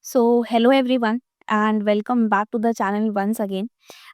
So hello everyone and welcome back to the channel once again.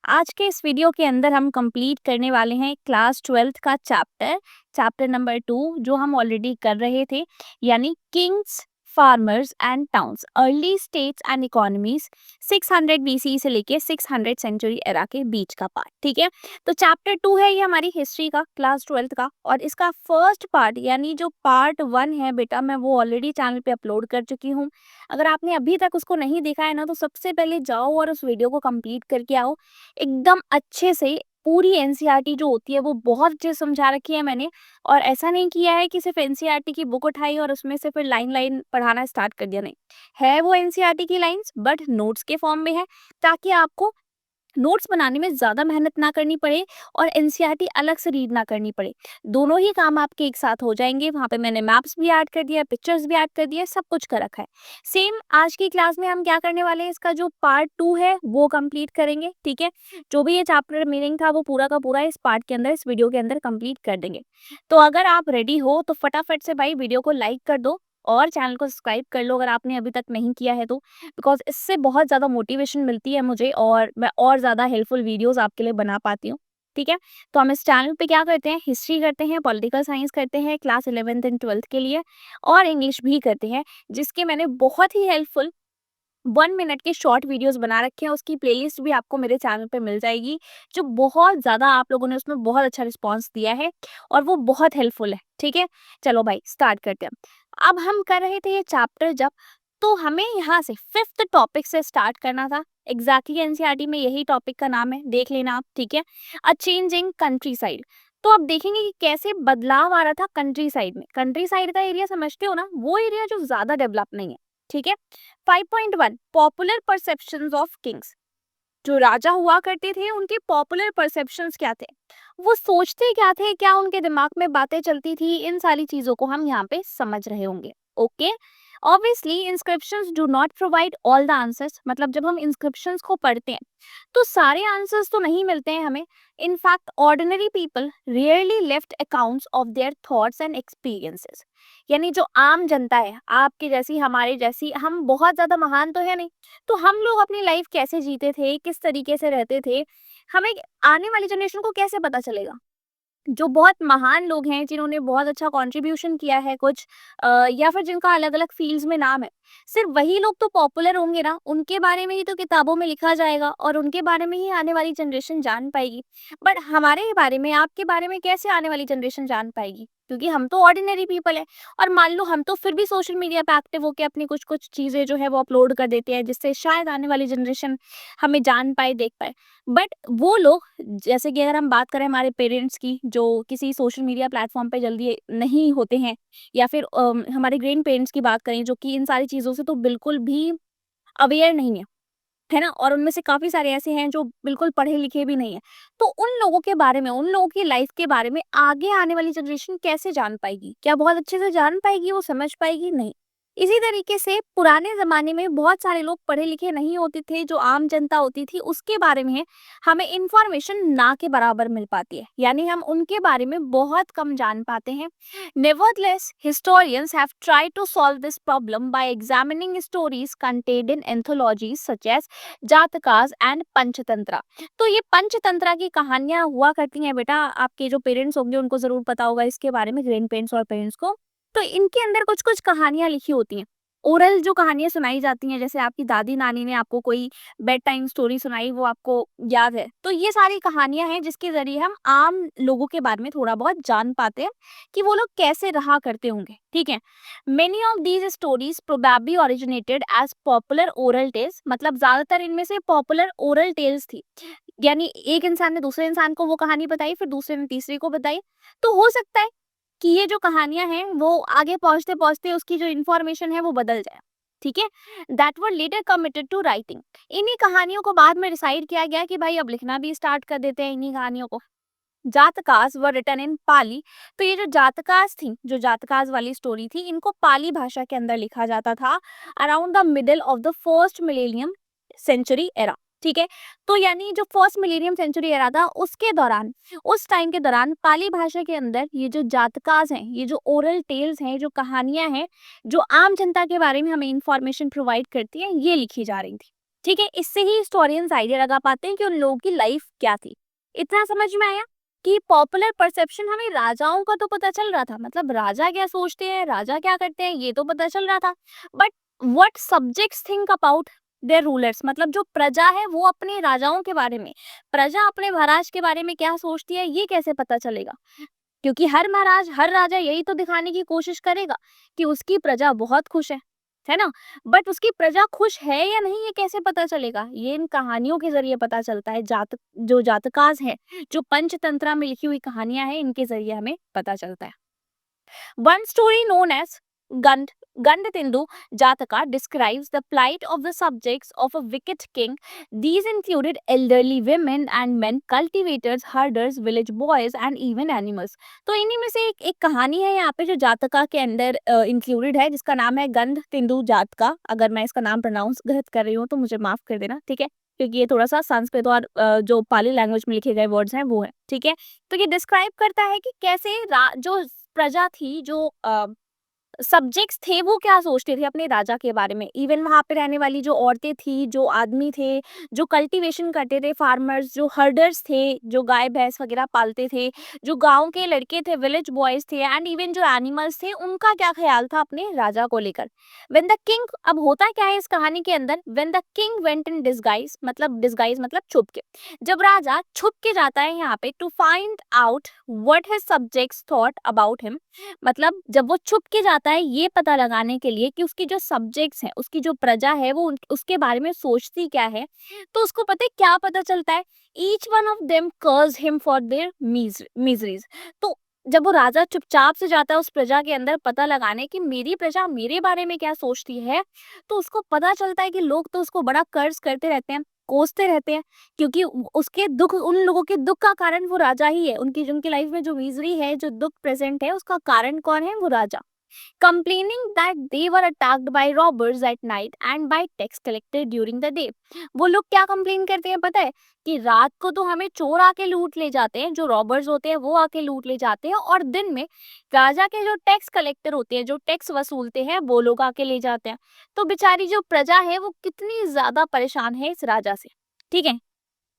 आज के इस video के अंदर हम कंप्लीट करने वाले हैं क्लास 12th का चैप्टर नंबर 2 जो हम ऑलरेडी कर रहे थे, यानी Kings farmers and towns early states and economies 600 BC से लेके 600 सेंचुरी एरा के बीच का पार्ट। ठीक है, तो चैप्टर 2 है ये हमारी हिस्ट्री का क्लास 12th का, और इसका फर्स्ट पार्ट यानी जो पार्ट 1 है बेटा, मैं वो ऑलरेडी चैनल पे अपलोड कर चुकी हूँ। अगर आपने अभी तक उसको नहीं देखा है ना, तो सबसे पहले जाओ और उस वीडियो को कंप्लीट करके आओ एकदम अच्छे से। पूरी एनसीईआरटी जो होती है वो बहुत अच्छे से समझा रखी है मैंने, और ऐसा नहीं किया है कि सिर्फ एनसीईआरटी की बुक उठाई और उसमें से फिर लाइन लाइन पढ़ाना स्टार्ट कर दिया। नहीं, है वो एनसीईआरटी की लाइंस बट नोट्स के फॉर्म में है, ताकि आपको नोट्स बनाने में ज़्यादा मेहनत ना करनी पड़े और एनसीईआरटी अलग से रीड ना करनी पड़े। दोनों ही काम आपके एक साथ हो जाएंगे। वहाँ पे मैंने मैप्स भी ऐड कर दिया, पिक्चर्स भी ऐड कर दिया, सब कुछ कर रखा है। सेम आज की क्लास में हम क्या करने वाले हैं, इसका जो पार्ट 2 है वो कंप्लीट करेंगे। ठीक है, जो भी ये चैप्टर मीनिंग था वो पूरा का पूरा इस पार्ट के अंदर, इस वीडियो के अंदर कंप्लीट कर देंगे। तो अगर आप रेडी हो तो फटाफट से भाई वीडियो को लाइक कर दो और चैनल को सब्सक्राइब कर लो अगर आपने अभी तक नहीं किया है तो, बिकॉज इससे बहुत ज़्यादा मोटिवेशन मिलती है मुझे और मैं और ज़्यादा हेल्पफुल वीडियोस आपके लिए बना पाती हूँ। ठीक है, तो हम इस चैनल पे क्या करते हैं, हिस्ट्री करते हैं, पॉलिटिकल साइंस करते हैं क्लास 11th एंड 12th के लिए, और इंग्लिश भी करते हैं, जिसके मैंने बहुत ही हेल्पफुल 1 मिनट के शॉर्ट वीडियोस बना रखे हैं। उसकी प्लेलिस्ट भी आपको मेरे चैनल पे मिल जाएगी, जो बहुत ज़्यादा आप लोगों ने उसमें बहुत अच्छा रिस्पॉन्स दिया है और वो बहुत हेल्पफुल है। ठीक है, चलो भाई स्टार्ट करते हैं। अब हम कर रहे थे ये चैप्टर जब, तो हमें यहाँ से 5th टॉपिक से स्टार्ट करना था। एग्जैक्टली एनसीईआरटी में यही टॉपिक का नाम है, देख लेना आप। ठीक है, अ चेंजिंग कंट्री साइड। तो अब देखेंगे कि कैसे बदलाव आ रहा था कंट्री साइड में। कंट्री साइड का एरिया समझते हो ना, वो एरिया जो ज्यादा डेवलप नहीं है। ठीक है, 5.1 पॉपुलर परसेप्शंस ऑफ किंग्स। जो राजा हुआ करते थे उनके पॉपुलर परसेप्शंस क्या थे, वो सोचते क्या थे, क्या उनके दिमाग में बातें चलती थी, इन सारी चीजों को हम यहाँ पे समझ रहे होंगे। Okay, obviously inscriptions do not provide all the answers. मतलब जब हम इंस्क्रिप्शंस को पढ़ते हैं तो सारे आंसर्स तो नहीं मिलते हैं हमें। In fact ordinary people rarely left accounts of their thoughts and experiences. यानी जो आम जनता है, आपकी जैसी हमारे जैसी, हम बहुत ज्यादा महान तो है नहीं, तो हम लोग अपनी लाइफ कैसे जीते थे, किस तरीके से रहते थे, हमें आने वाली जनरेशन को कैसे पता चलेगा। जो बहुत महान लोग हैं, जिन्होंने बहुत अच्छा कंट्रीब्यूशन किया है कुछ, या फिर जिनका अलग अलग फील्ड्स में नाम है, सिर्फ वही लोग तो पॉपुलर होंगे ना, उनके बारे में ही तो किताबों में लिखा जाएगा और उनके बारे में ही आने वाली जनरेशन जान पाएगी। बट हमारे बारे में, आपके बारे में कैसे आने वाली जनरेशन जान पाएगी, क्योंकि हम तो ऑर्डिनरी पीपल है। और मान लो हम तो फिर भी सोशल मीडिया पे एक्टिव होकर अपनी कुछ कुछ चीज़ें जो है वो अपलोड कर देते हैं, जिससे शायद आने वाली जनरेशन हमें जान पाए, देख पाए। बट वो लोग, जैसे कि अगर हम बात करें हमारे पेरेंट्स की, जो किसी सोशल मीडिया प्लेटफॉर्म पे जल्दी नहीं होते हैं, या फिर हमारे ग्रैंड पेरेंट्स की बात करें जो कि इन सारी चीज़ों से तो बिल्कुल भी अवेयर नहीं है ना, और उनमें से काफ़ी सारे ऐसे हैं जो बिल्कुल पढ़े लिखे भी नहीं है। तो उन लोगों के बारे में, उन लोगों की लाइफ के बारे में आगे आने वाली जनरेशन कैसे जान पाएगी? क्या बहुत अच्छे से जान पाएगी, वो समझ पाएगी? नहीं। इसी तरीके से पुराने ज़माने में बहुत सारे लोग पढ़े लिखे नहीं होते थे, जो आम जनता होती थी उसके बारे में हमें इंफॉर्मेशन ना के बराबर मिल पाती है, यानी हम उनके बारे में बहुत कम जान पाते हैं। Nevertheless, historians have tried to solve this problem by examining stories contained in anthologies such as Jatakas and Panchatantra. तो ये पंचतंत्रा की कहानियां हुआ करती हैं बेटा, आपके जो पेरेंट्स होंगे उनको जरूर पता होगा इसके बारे में, ग्रैंड पेरेंट्स और पेरेंट्स को। तो इनके अंदर कुछ कुछ कहानियां लिखी होती हैं, ओरल जो कहानियां सुनाई जाती हैं, जैसे आपकी दादी नानी ने आपको कोई बेड टाइम स्टोरी सुनाई, वो आपको याद है। तो ये सारी कहानियां हैं जिसके जरिए हम आम लोगों के बारे में थोड़ा बहुत जान पाते हैं कि वो लोग कैसे रहा करते होंगे। ठीक है, many of these stories probably originated as popular oral tales. मतलब ज्यादातर इनमें से पॉपुलर ओरल टेल्स थी, यानी एक इंसान ने दूसरे इंसान को वो कहानी बताई, फिर दूसरे ने तीसरे को बताई। तो हो सकता है कि ये जो कहानियां हैं वो आगे पहुंचते पहुंचते उसकी जो इन्फॉर्मेशन है वो बदल जाए। ठीक है, that were later committed to writing. इन्हीं कहानियों को बाद में डिसाइड किया गया कि भाई अब लिखना भी स्टार्ट कर देते हैं इन्हीं कहानियों को। जातकास वर रिटन इन पाली। तो ये जो जातकास थी, जो जातकास वाली स्टोरी थी, इनको पाली भाषा के अंदर लिखा जाता था around the middle of the first millennium century era. ठीक है। तो यानी जो फर्स्ट मिलेनियम सेंचुरी एरा था उसके दौरान, उस टाइम के दौरान पाली भाषा के अंदर ये जो जातकास हैं, ये जो ओरल टेल्स हैं, जो कहानियां हैं, जो आम जनता के बारे में हमें इंफॉर्मेशन प्रोवाइड करती हैं, ये लिखी जा रही थी। ठीक है, इससे ही हिस्टोरियंस आइडिया लगा पाते हैं कि उन लोगों की लाइफ क्या थी। इतना समझ में आया कि पॉपुलर परसेप्शन हमें राजाओं का तो पता चल रहा था, मतलब राजा क्या सोचते हैं, राजा क्या करते हैं, ये तो पता चल रहा था। But what subjects think about their rulers, मतलब जो प्रजा है वो अपने राजाओं के बारे में, प्रजा अपने महाराज के बारे में क्या सोचती है, ये कैसे पता चलेगा? क्योंकि हर महाराज, हर राजा यही तो दिखाने की कोशिश करेगा कि उसकी प्रजा बहुत खुश है ना? बट उसकी प्रजा खुश है या नहीं, ये कैसे पता चलेगा? ये इन कहानियों के जरिए पता चलता है। जो जातकास है, जो पंचतंत्रा में लिखी हुई कहानियां हैं, इनके जरिए हमें पता चलता है। One story known as Gandatindu Jataka describes the plight of the subjects of a wicked king. These included elderly women and men, cultivators, herders, village boys and even animals. तो इन्हीं में से एक कहानी है यहाँ पे जो जातका के अंदर इंक्लूडेड है, जिसका नाम है गंध तिंदु जातका। अगर मैं इसका नाम प्रोनाउंस गलत कर रही हूँ तो मुझे माफ कर देना, ठीक है, क्योंकि ये थोड़ा सा संस्कृत और जो पाली लैंग्वेज में लिखे गए वर्ड्स हैं वो है, ठीक है। तो ये डिस्क्राइब करता है कि कैसे जो प्रजा थी, जो सब्जेक्ट्स थे, वो क्या सोचते थे अपने राजा के बारे में। इवन वहाँ पे रहने वाली जो औरतें थी, जो आदमी थे, जो कल्टीवेशन करते थे, फार्मर्स, जो हर्डर्स थे, जो गाय भैंस वगैरह पालते थे, जो गाँव के लड़के थे, विलेज बॉयज थे एंड इवन जो एनिमल्स थे, उनका क्या ख्याल था अपने राजा को लेकर। व्हेन द किंग, अब होता क्या है इस कहानी के अंदर, when the king went in disguise मतलब छुप के, जब राजा छुप के जाता है यहाँ पे to find out what his subjects thought about him, मतलब जब वो छुप के जाता है ये पता लगाने के लिए कि उसकी जो सब्जेक्ट्स हैं, उसकी जो प्रजा है वो उसके बारे में सोचती क्या है, तो उसको पता है क्या पता चलता है, each one of them curse him for their miseries. तो जब वो राजा चुपचाप से जाता है उस प्रजा के अंदर पता लगाने कि मेरी प्रजा मेरे बारे में क्या सोचती है, तो उसको पता चलता है कि लोग तो उसको बड़ा कर्ज करते रहते हैं, कोसते रहते हैं, क्योंकि उसके दुख, उन लोगों के दुख का कारण वो राजा ही है। उनकी जिनकी लाइफ में जो मिजरी है, जो दुख प्रेजेंट है, उसका कारण कौन है? वो राजा। complaining that they were attacked by robbers at night and by tax collected during the day। वो लोग क्या कंप्लेन करते हैं पता है? कि रात को तो हमें चोर आके लूट ले जाते हैं, जो रॉबर्स होते हैं वो आके लूट ले जाते हैं, और दिन में राजा के जो टैक्स कलेक्टर होते हैं, जो टैक्स वसूलते हैं, वो लोग आके ले जाते हैं। तो बेचारी जो प्रजा है वो कितनी ज्यादा परेशान है इस राजा से, ठीक है।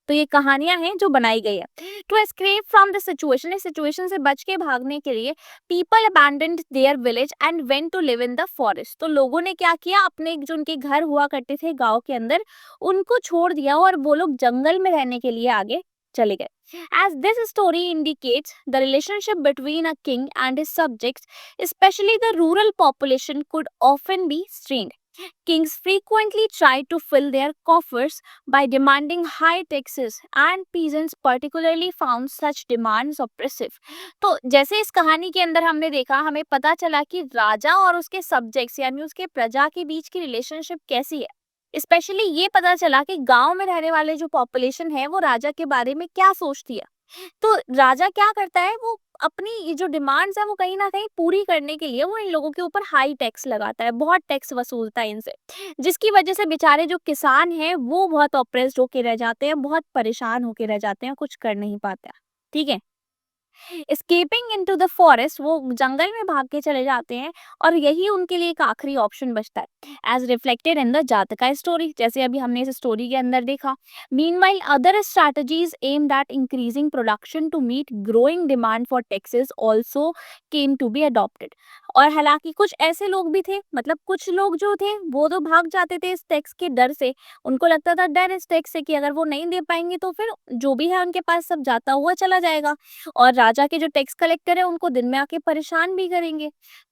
तो ये कहानियां हैं जो बनाई गई है। To escape from the situation, इस सिचुएशन से बच के भागने के लिए people abandoned their village and went to live in the forest. तो लोगों ने क्या किया, अपने जो उनके घर हुआ करते थे गांव के अंदर, उनको छोड़ दिया और वो लोग जंगल में रहने के लिए आगे चले गए। As this story indicates, the relationship between a king and his subjects, especially the rural population, could often be strained. Kings frequently tried to fill their coffers by demanding high taxes, and peasants particularly found such demands oppressive। तो जैसे इस कहानी के अंदर हमने देखा, हमें पता चला कि राजा और उसके सब्जेक्ट्स यानी उसके प्रजा के बीच की रिलेशनशिप कैसी है। स्पेशली ये पता चला कि गांव में रहने वाले जो पॉपुलेशन है वो राजा के बारे में क्या सोचती है। तो राजा क्या करता है, वो अपनी ये जो डिमांड्स है वो कहीं ना कहीं पूरी करने के लिए वो इन लोगों के ऊपर हाई टैक्स लगाता है, बहुत टैक्स वसूलता है इनसे, जिसकी वजह से बेचारे जो किसान हैं वो बहुत ऑप्रेस्ड होके रह जाते हैं, बहुत परेशान होके रह जाते हैं, कुछ कर नहीं पाते हैं, ठीक है। एस्केपिंग इनटू द फॉरेस्ट, वो जंगल में भाग के चले जाते हैं और यही उनके लिए एक आखिरी ऑप्शन बचता है, as reflected in the Jataka story, जैसे अभी हमने इस स्टोरी के अंदर देखा। Meanwhile other strategies aimed at increasing production to meet growing demand for taxes also came to be adopted. और हालांकि कुछ ऐसे लोग भी थे, मतलब कुछ लोग जो थे वो तो भाग जाते थे इस टैक्स के डर से, उनको लगता था डर इस टैक्स से कि अगर वो नहीं दे पाएंगे तो फिर जो भी है उनके पास सब जाता हुआ चला जाएगा, और राजा के जो टैक्स कलेक्टर है उनको दिन में आके परेशान भी करेंगे।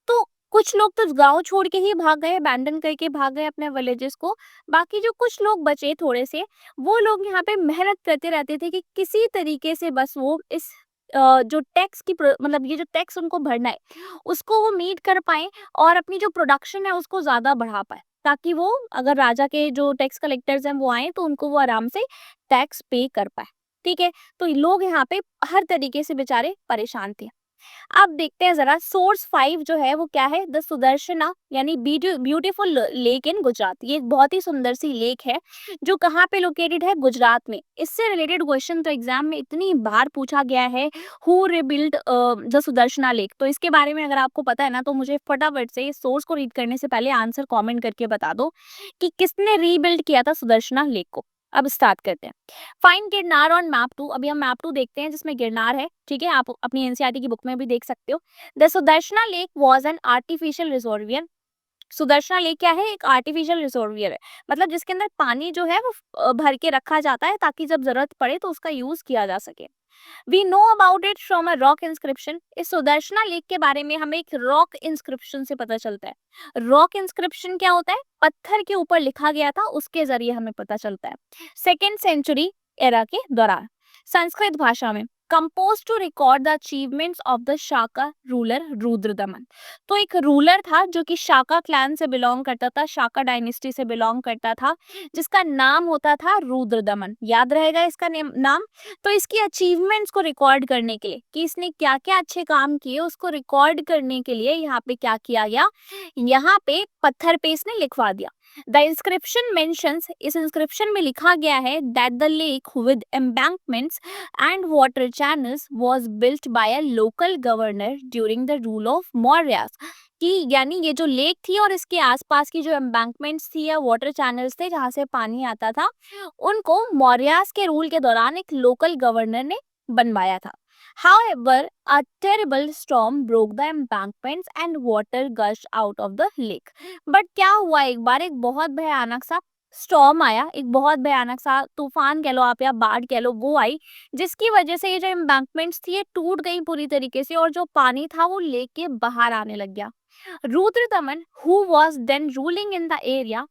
तो कुछ लोग तो गांव छोड़ के ही भाग गए, अबैंडन करके भाग गए अपने विलेजेस को। बाकी जो कुछ लोग बचे थोड़े से, वो लोग यहाँ पे मेहनत करते रहते थे कि किसी तरीके से बस वो इस जो टैक्स की मतलब ये जो टैक्स उनको भरना है उसको वो मीट कर पाए, और अपनी जो प्रोडक्शन है उसको ज्यादा बढ़ा पाए, ताकि वो अगर राजा के जो टैक्स कलेक्टर्स हैं वो आए तो उनको वो आराम से टैक्स पे कर पाए, ठीक है। तो लोग यहाँ पे हर तरीके से बेचारे परेशान थे। अब देखते हैं जरा सोर्स 5 जो है वो क्या है, द सुदर्शना यानी ब्यूटीफुल लेक इन गुजरात। ये एक बहुत ही सुंदर सी लेक है जो कहाँ पे लोकेटेड है, गुजरात में। इससे रिलेटेड क्वेश्चन तो एग्जाम में इतनी बार पूछा गया है, who rebuild the Sudarshana lake. तो इसके बारे में अगर आपको पता है ना तो मुझे फटाफट से इस सोर्स को रीड करने से पहले आंसर कमेंट करके बता दो कि किसने रीबिल्ड किया था सुदर्शना लेक को। अब स्टार्ट करते हैं। Find Girnar on map 2। अभी हम मैप 2 देखते हैं जिसमें गिरनार है, ठीक है, आप अपनी एनसीईआरटी की बुक में भी देख सकते हो। The Sudarshana lake was an artificial reservoir. Sudarshana lake क्या है, एक आर्टिफिशियल रिजर्वियर है, मतलब जिसके अंदर पानी जो है वो भर के रखा जाता है ताकि जब जरूरत पड़े तो उसका यूज किया जा सके। We know about it from a rock inscription. इस सुदर्शना लेक के बारे में हमें एक रॉक इंस्क्रिप्शन से पता चलता है। रॉक इंस्क्रिप्शन क्या होता है, पत्थर के ऊपर लिखा गया था, उसके जरिए हमें पता चलता है। सेकेंड सेंचुरी एरा के दौरान संस्कृत भाषा में compose to record the achievements of the Shaka ruler Rudradaman. तो एक रूलर था जो कि शाका क्लैन से बिलोंग करता था, शाका डायनेस्टी से बिलोंग करता था, जिसका नाम होता था रुद्रदमन। याद रहेगा इसका नाम। तो इसकी अचीवमेंट्स को रिकॉर्ड करने के लिए कि इसने क्या क्या अच्छे काम किए उसको रिकॉर्ड करने के लिए यहाँ पे क्या किया गया, यहाँ पे पत्थर पे इसने लिखवा दिया। द इंस्क्रिप्शन मेंशंस, इस इंस्क्रिप्शन में लिखा गया है that the lake with embankments and water channels was built by a local governor during the rule of Mauryas. कि यानी ये जो लेक थी और इसके आसपास की जो एम्बैंकमेंट्स थी या वाटर चैनल्स थे जहाँ से पानी आता था, उनको मौर्यास के रूल के दौरान एक लोकल गवर्नर ने बनवाया था। However, a terrible storm broke the embankments and water gushed out of the lake. But क्या हुआ, एक बार एक बहुत भयानक सा स्टॉर्म आया, एक बहुत भयानक सा तूफान कह लो आप या बाढ़ कह लो, वो आई, जिसकी वजह से ये जो एम्बैंकमेंट्स थी ये टूट गई पूरी तरीके से और जो पानी था वो लेक के बाहर आने लग गया। Rudradaman who was then ruling in the area,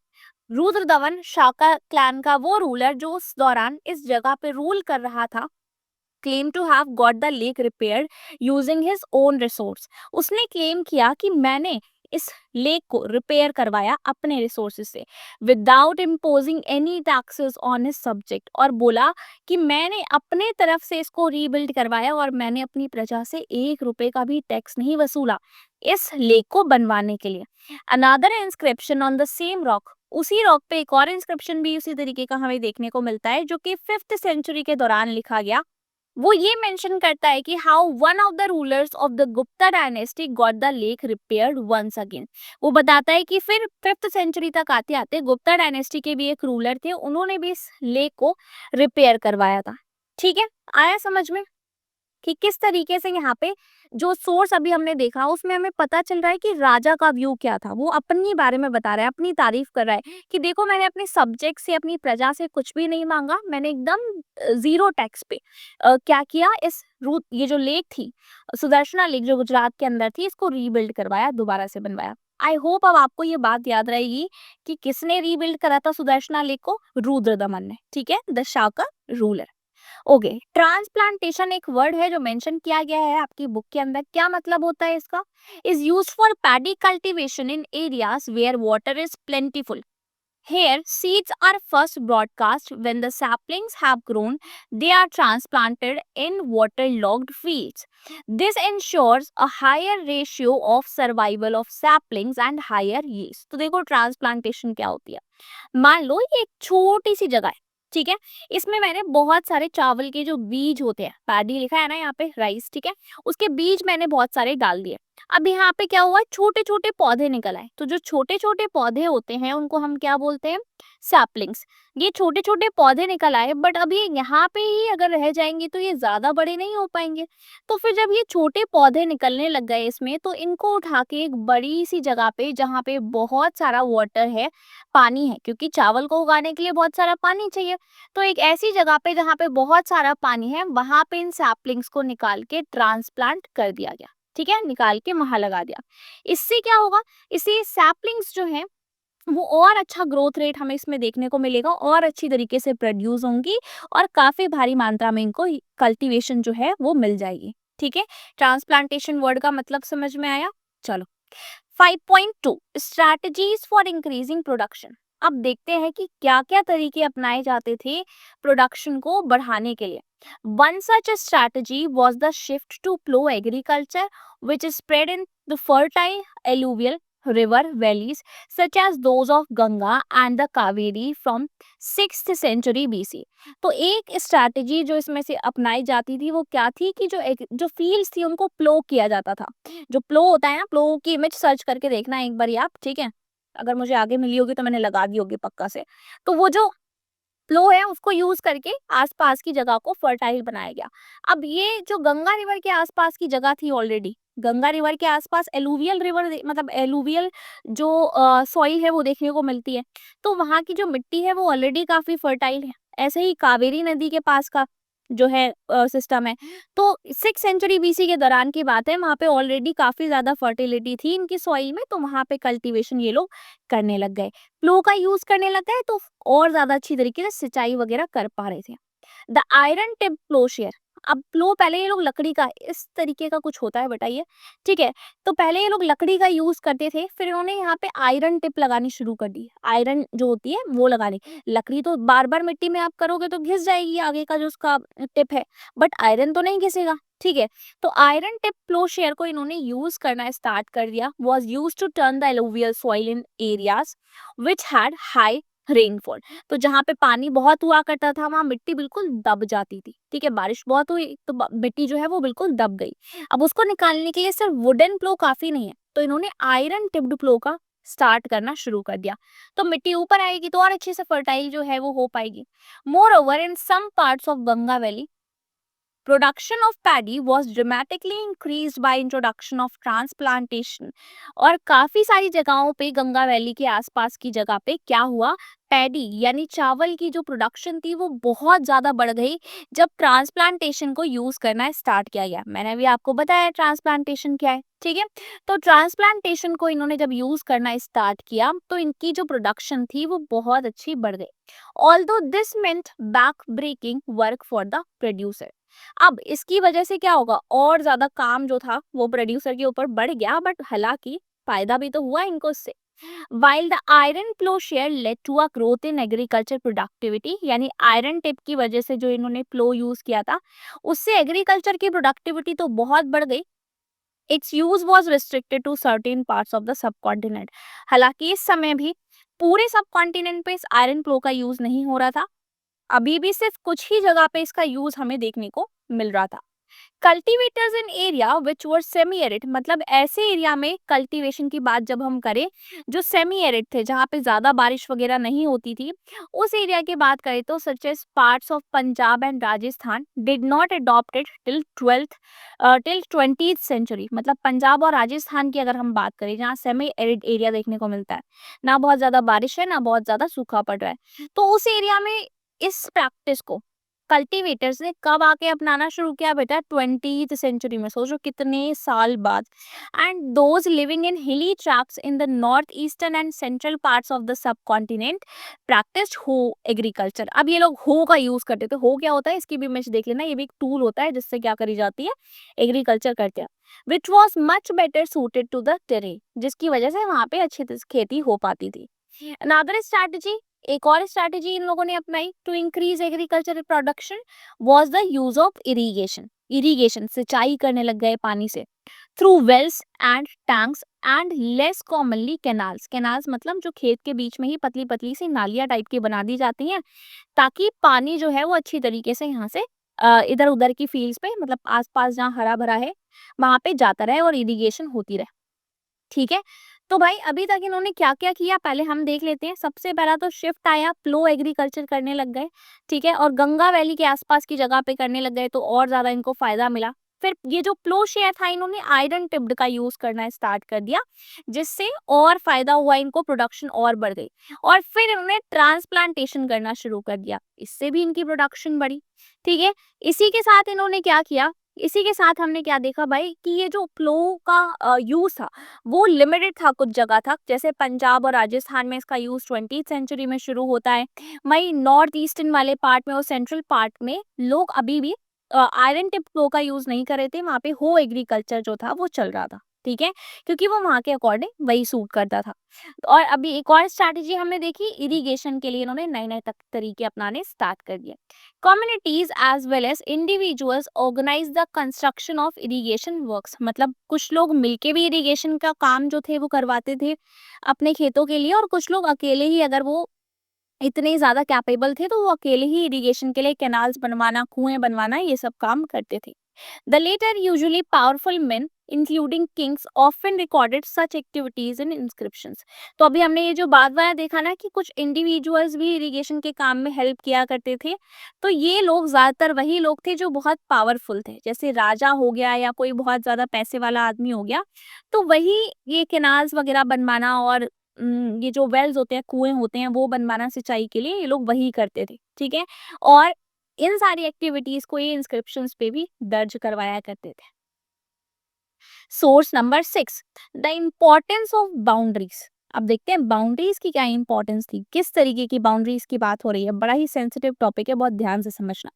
Rudradaman Shaka clan का वो रूलर जो उस दौरान इस जगह पे रूल कर रहा था, claim to have got the lake repaired using his own resource. उसने क्लेम किया कि मैंने इस लेक को रिपेयर करवाया अपने रिसोर्सेज से, without imposing any taxes on his subject. और बोला कि मैंने अपने तरफ से इसको रीबिल्ड करवाया और मैंने अपनी प्रजा से 1 रुपए का भी टैक्स नहीं वसूला इस लेक को बनवाने के लिए। Another inscription on the same rock, उसी रॉक पे एक और इंस्क्रिप्शन भी उसी तरीके का हमें देखने को मिलता है जो कि 5th सेंचुरी के दौरान लिखा गया। वो ये मेंशन करता है कि how one of the rulers of the Gupta dynasty got the lake repaired once again. वो बताता है कि फिर 5th सेंचुरी तक आते आते गुप्ता डायनेस्टी के भी एक रूलर थे, उन्होंने भी इस लेक को रिपेयर करवाया था। ठीक है, आया समझ में कि किस तरीके से यहाँ पे जो सोर्स अभी हमने देखा उसमें हमें पता चल रहा है कि राजा का व्यू क्या था। वो अपनी बारे में बता रहा है, अपनी तारीफ कर रहा है कि देखो मैंने अपने सब्जेक्ट से अपनी प्रजा से कुछ भी नहीं मांगा, मैंने एकदम जीरो टैक्स पे क्या किया, इस रूट ये जो लेक थी सुदर्शना लेक जो गुजरात के अंदर थी इसको रीबिल्ड करवाया, दोबारा से बनवाया। आई होप अब आपको ये बात याद रहेगी कि किसने रीबिल्ड करा था सुदर्शना लेक को, रुद्रदमन ने। ठीक है, the Shaka ruler. Okay, transplantation एक वर्ड है जो मेंशन किया गया है आपकी बुक के अंदर। क्या मतलब होता है इसका, is used for paddy cultivation in areas where water is plentiful. Here, seeds are first broadcast when the saplings have grown. They are transplanted in waterlogged fields. This ensures a higher ratio of survival of saplings and higher yields. तो देखो transplantation क्या होती है। मान लो ये एक छोटी सी जगह है, ठीक है, इसमें मैंने बहुत सारे चावल के जो बीज होते हैं, पैडी लिखा है ना यहाँ पे राइस, ठीक है, उसके बीज मैंने बहुत सारे डाल दिए। अब यहाँ पे क्या हुआ, छोटे छोटे पौधे निकल आए। तो जो छोटे छोटे पौधे होते हैं उनको हम क्या बोलते हैं, सैपलिंग्स। ये छोटे छोटे पौधे निकल आए, बट अभी यहाँ पे ही अगर रह जाएंगे तो ये ज्यादा बड़े नहीं हो पाएंगे। तो फिर जब ये छोटे पौधे निकलने लग गए इसमें, तो इनको उठा के एक बड़ी सी जगह पे जहाँ पे बहुत सारा वाटर है, पानी है, क्योंकि चावल को उगाने के लिए बहुत सारा पानी चाहिए। तो एक ऐसी जगह पे जहाँ पे बहुत सारा पानी है, वहां पे इन सैपलिंग्स को निकाल के ट्रांसप्लांट कर दिया गया। ठीक है, निकाल के वहां लगा दिया। इससे क्या होगा, इससे सैपलिंग्स जो है वो और अच्छा ग्रोथ रेट हमें इसमें देखने को मिलेगा, और अच्छी तरीके से प्रोड्यूस होंगी और काफी भारी मात्रा में इनको कल्टीवेशन जो है वो मिल जाएगी। ठीक है, ट्रांसप्लांटेशन वर्ड का मतलब समझ में आया। चलो 5.2 स्ट्रैटेजीज फॉर इंक्रीजिंग प्रोडक्शन। अब देखते हैं कि क्या-क्या तरीके अपनाए जाते थे प्रोडक्शन को बढ़ाने के लिए। One such a strategy was the shift to plough agriculture, which is spread in the fertile alluvial river valleys such as those of Ganga and the Kaveri from 6th century BC। तो एक strategy जो इसमें से अपनाई जाती थी वो क्या थी कि जो फील्ड्स थी उनको प्लो किया जाता था। जो प्लो होता है ना, प्लो की इमेज सर्च करके देखना एक बार आप, ठीक है? अगर मुझे आगे मिली होगी तो मैंने लगा दी होगी पक्का से। तो वो जो फ्लो है उसको यूज करके आसपास की जगह को फर्टाइल बनाया गया। अब ये जो गंगा रिवर के आसपास की जगह थी ऑलरेडी, गंगा रिवर के आसपास एलुवियल रिवर मतलब एलुवियल जो सॉइल है वो देखने को मिलती है। तो वहाँ की जो मिट्टी है वो ऑलरेडी काफी फर्टाइल है। ऐसे ही कावेरी नदी के पास का जो है सिस्टम है। तो 6th सेंचुरी बीसी के दौरान की बात है, वहाँ पे ऑलरेडी काफी ज्यादा फर्टिलिटी थी इनकी सॉइल में, तो वहाँ पे कल्टीवेशन ये लोग करने लग गए, प्लो का यूज करने लग गए, तो और ज्यादा अच्छी तरीके से सिंचाई वगैरह कर पा रहे थे। The iron tip ploughshare. अब प्लो पहले ये लोग लकड़ी का इस तरीके का कुछ होता है बेटा ये, ठीक है? तो पहले ये लोग लकड़ी का यूज करते थे, फिर इन्होंने यहाँ पे आयरन टिप लगानी शुरू कर दी। आयरन जो होती है वो लगानी। लकड़ी तो बार बार मिट्टी में आप करोगे तो घिस जाएगी आगे का जो उसका टिप है, बट आयरन तो नहीं घिसेगा, ठीक है? तो आयरन टिप प्लोशेयर को इन्होंने यूज करना स्टार्ट कर दिया। Was used to turn the alluvial soil in areas which had high rainfall. तो जहाँ पे पानी बहुत हुआ करता था वहां मिट्टी बिल्कुल दब जाती थी, ठीक है? बारिश बहुत हुई तो मिट्टी जो है वो बिल्कुल दब गई। अब उसको निकालने के लिए सिर्फ वुडन प्लो काफी नहीं है, तो इन्होंने आयरन टिप्ड प्लो का स्टार्ट करना शुरू कर दिया। तो मिट्टी ऊपर आएगी तो और अच्छे से फर्टाइल जो है वो हो पाएगी। Moreover in some parts of Ganga valley production of paddy was dramatically increased by introduction of transplantation। और काफी सारी जगहों पे गंगा वैली के आसपास की जगह पे क्या हुआ, पैडी यानी चावल की जो प्रोडक्शन थी वो बहुत ज्यादा बढ़ गई जब ट्रांसप्लांटेशन को यूज करना स्टार्ट किया गया। मैंने भी आपको बताया ट्रांसप्लांटेशन क्या है, ठीक है? तो ट्रांसप्लांटेशन को इन्होंने जब यूज करना स्टार्ट किया तो इनकी जो प्रोडक्शन थी वो बहुत अच्छी बढ़ गई। Although this meant back breaking work for the producer. अब इसकी वजह से क्या होगा, और ज्यादा काम जो था वो प्रोड्यूसर के ऊपर बढ़ गया, बट हालांकि फायदा भी तो हुआ इनको इससे। While the iron ploughshare led to a growth in agriculture productivity, यानी आयरन टिप की वजह से जो इन्होंने प्लो यूज किया था उससे एग्रीकल्चर की प्रोडक्टिविटी तो बहुत बढ़ गई। Its use was restricted to certain parts of the subcontinent. हालांकि इस समय भी पूरे सब कॉन्टिनेंट पे इस आयरन प्लो का यूज नहीं हो रहा था, अभी भी सिर्फ कुछ ही जगह पे इसका यूज हमें देखने को मिल रहा था। Cultivators in area which were semi arid, मतलब ऐसे एरिया में कल्टीवेशन की बात जब हम करें जो सेमी एरिड थे, जहाँ पे ज्यादा बारिश वगैरह नहीं होती थी, उस एरिया की बात करें तो such as parts of Punjab and Rajasthan did not adopted till 20th century. मतलब पंजाब और राजस्थान की अगर हम बात करें जहाँ सेमी एरिड एरिया देखने को मिलता है, ना बहुत ज्यादा बारिश है ना बहुत ज्यादा सूखा पड़ रहा है, तो उस एरिया में इस प्रैक्टिस को कल्टीवेटर्स ने कब आके अपनाना शुरू किया बेटा, 20th सेंचुरी में। सोचो कितने साल बाद। एंड दोज लिविंग इन हिली tracts in the north eastern and central parts of the सब कॉन्टिनेंट प्रैक्टिस्ड हो एग्रीकल्चर। अब ये लोग हो का यूज करते थे। हो क्या होता है इसकी भी इमेज देख लेना, ये भी एक टूल होता है जिससे क्या करी जाती है, एग्रीकल्चर करते हैं, which was much better suited to the terrain, जिसकी वजह से वहां पे अच्छी खेती हो पाती थी। अनदर स्ट्रैटेजी, एक और स्ट्रैटेजी इन लोगों ने अपनाई to increase agricultural production was the use of irrigation. Irrigation सिंचाई करने लग गए पानी से, through wells and tanks and less commonly canals. Canals मतलब जो खेत के बीच में ही पतली पतली सी नालियां टाइप की बना दी जाती हैं ताकि पानी जो है वो अच्छी तरीके से यहाँ से इधर उधर की फील्ड्स पे, मतलब आसपास जहाँ हरा भरा है वहां पे जाता रहे और इरिगेशन होती रहे, ठीक है? तो भाई अभी तक इन्होंने क्या क्या किया पहले हम देख लेते हैं। सबसे पहला तो शिफ्ट आया, प्लो एग्रीकल्चर करने लग गए, ठीक है? और गंगा वैली के आसपास की जगह पे करने लग गए तो और ज्यादा इनको फायदा मिला। फिर ये जो प्लो शेयर था इन्होंने आयरन टिप्ड का यूज करना स्टार्ट कर दिया, जिससे और फायदा हुआ इनको, प्रोडक्शन और बढ़ गई। और फिर इन्होंने ट्रांसप्लांटेशन करना शुरू कर दिया, इससे भी इनकी प्रोडक्शन बढ़ी, ठीक है? इसी के साथ इन्होंने क्या किया, इसी के साथ हमने क्या देखा भाई कि ये जो प्लो का यूज था वो लिमिटेड था, कुछ जगह था, जैसे पंजाब और राजस्थान में इसका यूज 20th सेंचुरी में शुरू होता है। वहीं नॉर्थ ईस्टर्न वाले पार्ट में और सेंट्रल पार्ट में लोग अभी भी आयरन टिप प्लो का यूज नहीं कर रहे थे, वहां पे हो एग्रीकल्चर जो था वो चल रहा था। ठीक है, क्योंकि वो वहाँ के अकॉर्डिंग वही सूट करता था। और अभी एक और स्ट्रैटेजी हमने देखी, इरिगेशन के लिए इन्होंने नए-नए तक तरीके अपनाने स्टार्ट कर दिए। Communities as well as individuals organize the construction of irrigation works, मतलब कुछ लोग मिलके भी इरिगेशन का काम जो थे वो करवाते थे अपने खेतों के लिए, और कुछ लोग अकेले ही, अगर वो इतने ज़्यादा कैपेबल थे तो वो अकेले ही इरिगेशन के लिए कैनाल्स बनवाना, कुएं बनवाना, ये सब काम करते थे। The later, usually powerful men, including kings, often recorded such activities in inscriptions. तो अभी हमने ये जो बात वाया देखा ना कि कुछ इंडिविजुअल्स भी इरिगेशन के काम में हेल्प किया करते थे, तो ये लोग ज्यादातर वही लोग थे जो बहुत पावरफुल थे, जैसे राजा हो गया या कोई बहुत ज्यादा पैसे वाला आदमी हो गया, तो वही ये केनाल्स वगैरह बनवाना और ये जो वेल्स होते हैं, कुएं होते हैं, वो बनवाना सिंचाई के लिए, ये लोग वही करते थे। ठीक है, और इन सारी एक्टिविटीज को ये इंस्क्रिप्शंस पे भी दर्ज करवाया करते थे। Source number 6, the importance of boundaries. अब देखते हैं बाउंड्रीज की क्या इंपॉर्टेंस थी, किस तरीके की बाउंड्रीज की बात हो रही है, बड़ा ही सेंसिटिव टॉपिक है, बहुत ध्यान से समझना।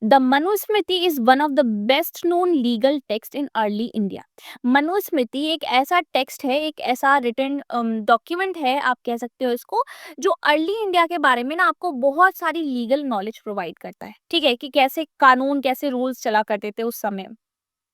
The Manusmriti is one of the best known legal text in early India. Manusmriti एक ऐसा टेक्स्ट है, एक ऐसा रिटन डॉक्यूमेंट है, आप कह सकते हो इसको, जो अर्ली इंडिया के बारे में ना आपको बहुत सारी लीगल नॉलेज प्रोवाइड करता है। ठीक है, कि कैसे कानून, कैसे रूल्स चला करते थे उस समय।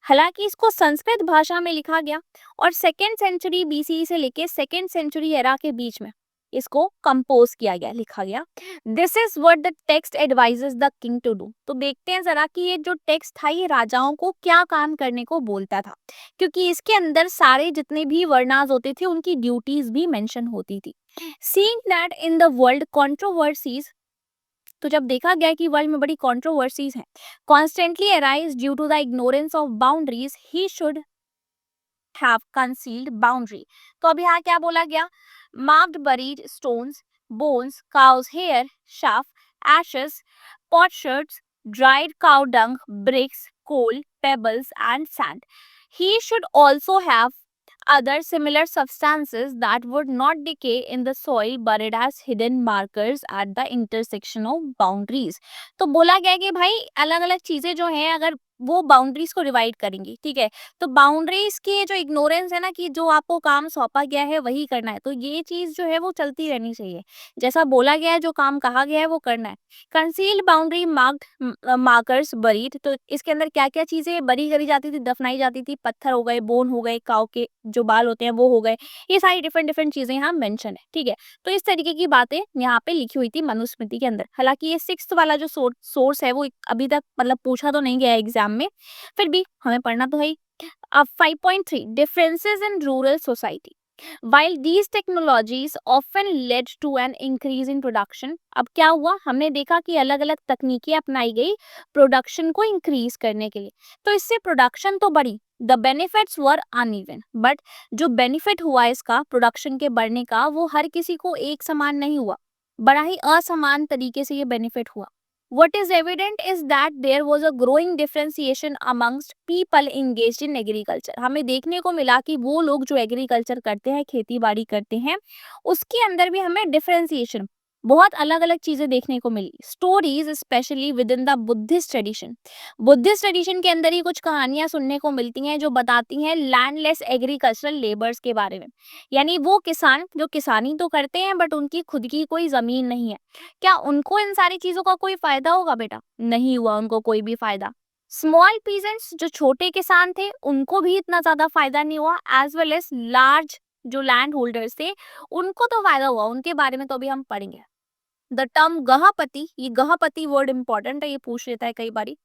हालांकि इसको संस्कृत भाषा में लिखा गया और सेकेंड सेंचुरी बीसी से लेके सेकेंड सेंचुरी एरा के बीच में इसको कंपोज किया गया, लिखा गया। This is what the text advises the king to do. तो देखते हैं जरा कि ये जो टेक्स्ट था ये राजाओं को क्या काम करने को बोलता था, क्योंकि इसके अंदर सारे जितने भी वर्णाज होते थे उनकी ड्यूटीज भी मेंशन होती थी। Seeing that in the world controversies, तो जब देखा गया कि वर्ल्ड में बड़ी कंट्रोवर्सीज हैं, constantly arise due to the ignorance of boundaries, he should have concealed boundary. तो अब यहाँ क्या बोला गया, marked buried stones, bones, cows hair, chaff, ashes, potsherds, dried cow dung, bricks, coal, pebbles, and sand. He should also have other similar substances that would not decay in the soil, buried as hidden markers at the intersection of boundaries. तो बोला गया कि भाई अलग अलग चीजें जो हैं अगर वो बाउंड्रीज को डिवाइड करेंगी, ठीक है, तो बाउंड्रीज की जो इग्नोरेंस है ना, कि जो आपको काम सौंपा गया है वही करना है, तो ये चीज जो है वो चलती रहनी चाहिए। जैसा बोला गया है, जो काम कहा गया है वो करना है। Concealed boundary marked markers buried, तो इसके अंदर क्या क्या चीजें बरी करी जाती थी, दफनाई जाती थी, पत्थर हो गए, बोन हो गए, काऊ के जो बाल होते हैं वो हो गए, ये सारी डिफरेंट डिफरेंट चीजें यहाँ मेंशन है। ठीक है, तो इस तरीके की बातें यहाँ पे लिखी हुई थी मनुस्मृति के अंदर। हालांकि ये सिक्स्थ वाला जो सोर्स है वो अभी तक मतलब पूछा तो नहीं गया एग्जाम में, फिर भी हमें पढ़ना तो है ही। अब 5.3, differences in rural society. While these technologies often led to an increase in production, अब क्या हुआ, हमने देखा कि अलग अलग तकनीकें अपनाई गई प्रोडक्शन को इंक्रीज करने के लिए, तो इससे प्रोडक्शन तो बढ़ी, the benefits were uneven, but जो बेनिफिट हुआ इसका प्रोडक्शन के बढ़ने का वो हर किसी को एक समान नहीं हुआ, बड़ा ही असमान तरीके से ये बेनिफिट हुआ। What is evident is that there was a growing differentiation amongst people engaged in agriculture. हमें देखने को मिला कि वो लोग जो एग्रीकल्चर करते हैं, खेती बाड़ी करते हैं, उसके अंदर भी हमें डिफरेंशिएशन, बहुत अलग अलग चीजें देखने को मिली। Stories specially with in the Buddhist tradition, Buddhist tradition के अंदर ही कुछ कहानियां सुनने को मिलती हैं जो बताती हैं लैंडलेस एग्रीकल्चरल लेबर्स के बारे में, यानी वो किसान जो किसानी तो करते हैं बट उनकी खुद की कोई जमीन नहीं है, क्या उनको इन सारी चीजों का कोई फायदा होगा? बेटा नहीं हुआ उनको कोई भी फायदा। स्मॉल पीजेंट्स जो छोटे किसान थे उनको भी इतना ज्यादा फायदा नहीं हुआ, एज वेल एज लार्ज जो लैंड होल्डर्स थे उनको तो फायदा हुआ, उनके बारे में तो अभी हम पढ़ेंगे। द टर्म गहपति, ये गहपति वर्ड इंपॉर्टेंट है, ये पूछ लेता है कई बारी,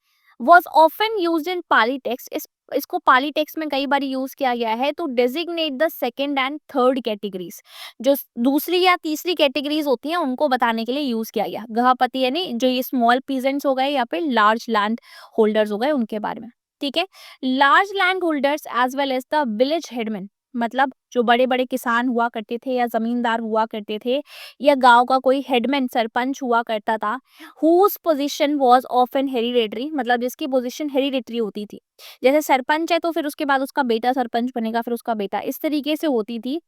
was often use in Pali text, इसको पाली टेक्स्ट में कई बार यूज किया गया है to designate the second and third categories, जो दूसरी या तीसरी कैटेगरीज होती हैं उनको बताने के लिए यूज किया गया। गृहपति यानी जो ये स्मॉल पीजेंट्स हो गए या फिर लार्ज लैंड होल्डर्स हो गए उनके बारे में। ठीक है, large land holders as well as the village headman, मतलब जो बड़े बड़े किसान हुआ करते थे या जमींदार हुआ करते थे या गांव का कोई हेडमैन सरपंच हुआ करता था, whose position was often hereditary, मतलब जिसकी पोजीशन हेरिडेटरी होती थी, जैसे सरपंच है तो फिर उसके बाद उसका बेटा सरपंच बनेगा, फिर उसका बेटा, इस तरीके से होती थी।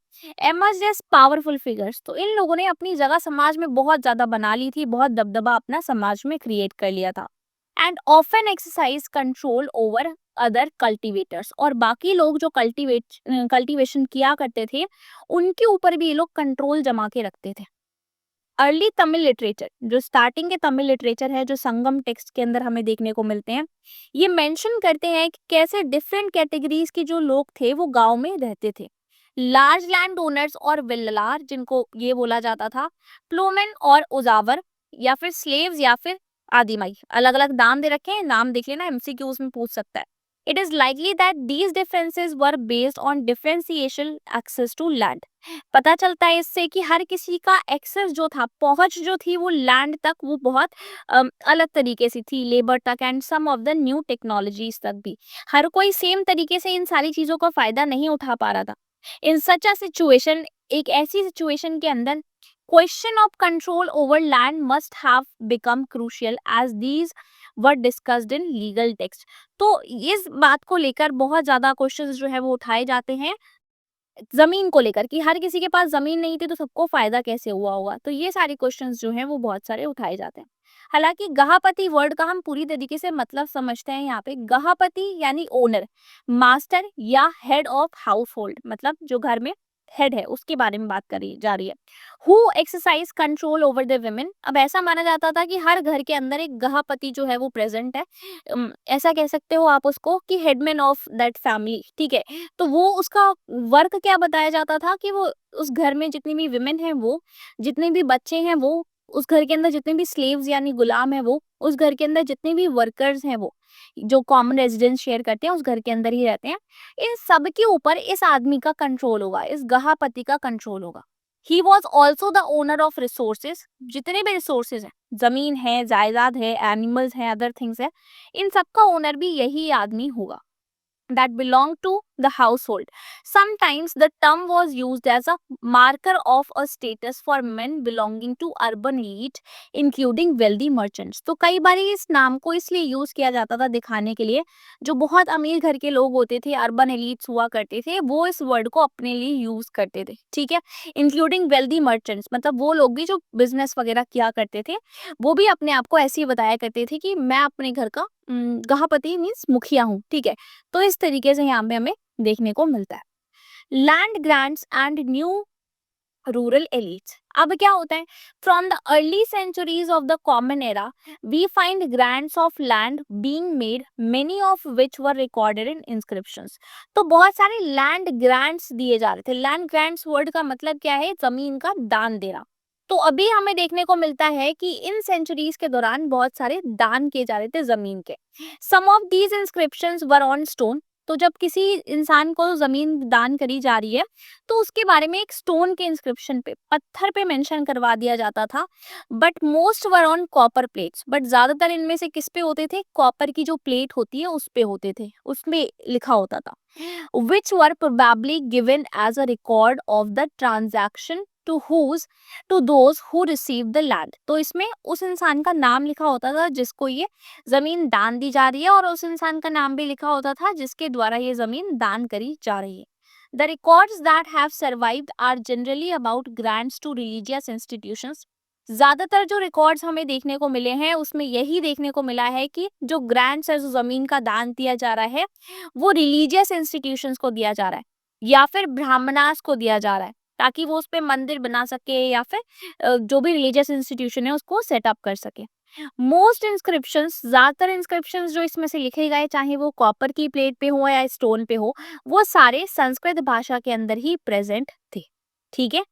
एमर्ज एज पावरफुल फिगर्स, तो इन लोगों ने अपनी जगह समाज में बहुत ज्यादा बना ली थी, बहुत दबदबा अपना समाज में क्रिएट कर लिया था। And often exercise control over other cultivators, और बाकी लोग जो कल्टीवेशन किया करते थे उनके ऊपर भी ये लोग कंट्रोल जमा के रखते थे। अर्ली तमिल लिटरेचर, जो स्टार्टिंग के तमिल लिटरेचर है, जो संगम टेक्स्ट के अंदर हमें देखने को मिलते हैं, ये मेंशन करते हैं कि कैसे डिफरेंट कैटेगरीज के जो लोग थे वो गांव में रहते थे। लार्ज लैंड ओनर्स और विल्लार, जिनको ये बोला जाता था, प्लोमेन और उजावर, या फिर स्लेव्स, या फिर आदिमाई, अलग अलग नाम दे रखे हैं, नाम देख लेना, एमसीक्यूज में पूछ सकता है। It is likely that these differences were based on differentiation access to land. पता चलता है इससे कि हर किसी का एक्सेस जो था, पहुंच जो थी वो लैंड तक, वो बहुत अलग तरीके से थी, लेबर तक and some of the new technologies तक भी। हर कोई सेम तरीके से इन सारी चीजों का फायदा नहीं उठा पा रहा था। इन सच अ सिचुएशन, एक ऐसी सिचुएशन के अंदर, question of control over land must have become crucial as these were discussed in legal text. तो इस बात को लेकर बहुत ज्यादा क्वेश्चंस जो है वो उठाए जाते हैं, जमीन को लेकर, कि हर किसी के पास जमीन नहीं थी तो सबको फायदा कैसे हुआ होगा। तो ये सारे क्वेश्चंस जो हैं वो बहुत सारे उठाए जाते हैं। हालांकि गहापति वर्ड का हम पूरी तरीके से मतलब समझते हैं यहाँ पे। गहापति यानी ओनर, मास्टर या हेड ऑफ हाउस होल्ड, मतलब जो घर में हेड है उसके बारे में बात करी जा रही है। Who exercise control over the women. अब ऐसा माना जाता था कि हर घर के अंदर एक गहापति जो है वो प्रेजेंट है। ऐसा कह सकते हो आप उसको कि हेडमैन ऑफ दैट फैमिली, ठीक है। तो वो उसका वर्क क्या बताया जाता था कि वो उस घर में जितनी भी विमेन हैं, वो जितने भी बच्चे हैं, वो उस घर के अंदर जितने भी स्लेव्स यानी गुलाम है, वो उस घर के अंदर जितने भी वर्कर्स हैं, वो जो कॉमन रेजिडेंस शेयर करते हैं उस घर के अंदर ही रहते हैं, इन सब के ऊपर इस आदमी का कंट्रोल होगा, इस गहापति का कंट्रोल होगा। He was also the owner of resources, जितने भी रिसोर्सेज हैं, जमीन है, जायदाद है, एनिमल्स है, अदर थिंग्स है, इन सब का ओनर भी यही आदमी होगा, that belonged to the household. Sometimes the term was used as a marker of a status for men belonging to urban elite, including wealthy merchants. तो कई बार इस नाम को इसलिए यूज किया जाता था दिखाने के लिए, जो बहुत अमीर घर के लोग होते थे, अर्बन एलिट्स हुआ करते थे, वो इस वर्ड को अपने लिए यूज करते थे, ठीक है। इंक्लूडिंग वेल्दी मर्चेंट्स, मतलब वो लोग भी जो बिजनेस वगैरह किया करते थे, वो भी अपने आप को ऐसे ही बताया करते थे कि मैं अपने घर का गहापति मीन्स मुखिया हूँ, ठीक है। तो इस तरीके से यहाँ पे हमें देखने को मिलता है। Land grants and new rural elites. अब क्या होता है, from the early centuries of the common era we find grants of land being made, many of which were recorded in inscriptions. तो बहुत सारे लैंड ग्रांट्स दिए जा रहे थे। लैंड ग्रांट्स वर्ड का मतलब क्या है, जमीन का दान देना। तो अभी हमें देखने को मिलता है कि इन सेंचुरीज के दौरान बहुत सारे दान किए जा रहे थे जमीन के। Some of these inscriptions were on stone. तो जब किसी इंसान को जमीन दान करी जा रही है तो उसके बारे में एक स्टोन के इंस्क्रिप्शन पे, पत्थर पे मेंशन करवा दिया जाता था। But most were on copper plates, but ज्यादातर इनमें से किस पे होते थे, कॉपर की जो प्लेट होती है उस पे होते थे, उसमें लिखा होता था। Which were probably given as a record of the transaction to whose to those who receive the land. तो इसमें उस इंसान का नाम लिखा होता था जिसको ये जमीन दान दी जा रही है, और उस इंसान का नाम भी लिखा होता था जिसके द्वारा ये जमीन दान करी जा रही है। The records that have survived are generally about grants to religious institutions. ज्यादातर जो रिकॉर्ड्स हमें देखने को मिले हैं उसमें यही देखने को मिला है कि जो ग्रांट्स है, जो जमीन का दान दिया जा रहा है, वो रिलीजियस इंस्टीट्यूशंस को दिया जा रहा है या फिर ब्राह्मणास को दिया जा रहा है, ताकि वो उस पे मंदिर बना सके या फिर जो भी रिलीजियस इंस्टीट्यूशन है उसको सेटअप कर सके। मोस्ट इंस्क्रिप्शंस, ज्यादातर इंस्क्रिप्शंस जो इसमें से लिखे गए, चाहे वो कॉपर की प्लेट पे हो या स्टोन पे हो, वो सारे संस्कृत भाषा के अंदर ही प्रेजेंट थे, ठीक है।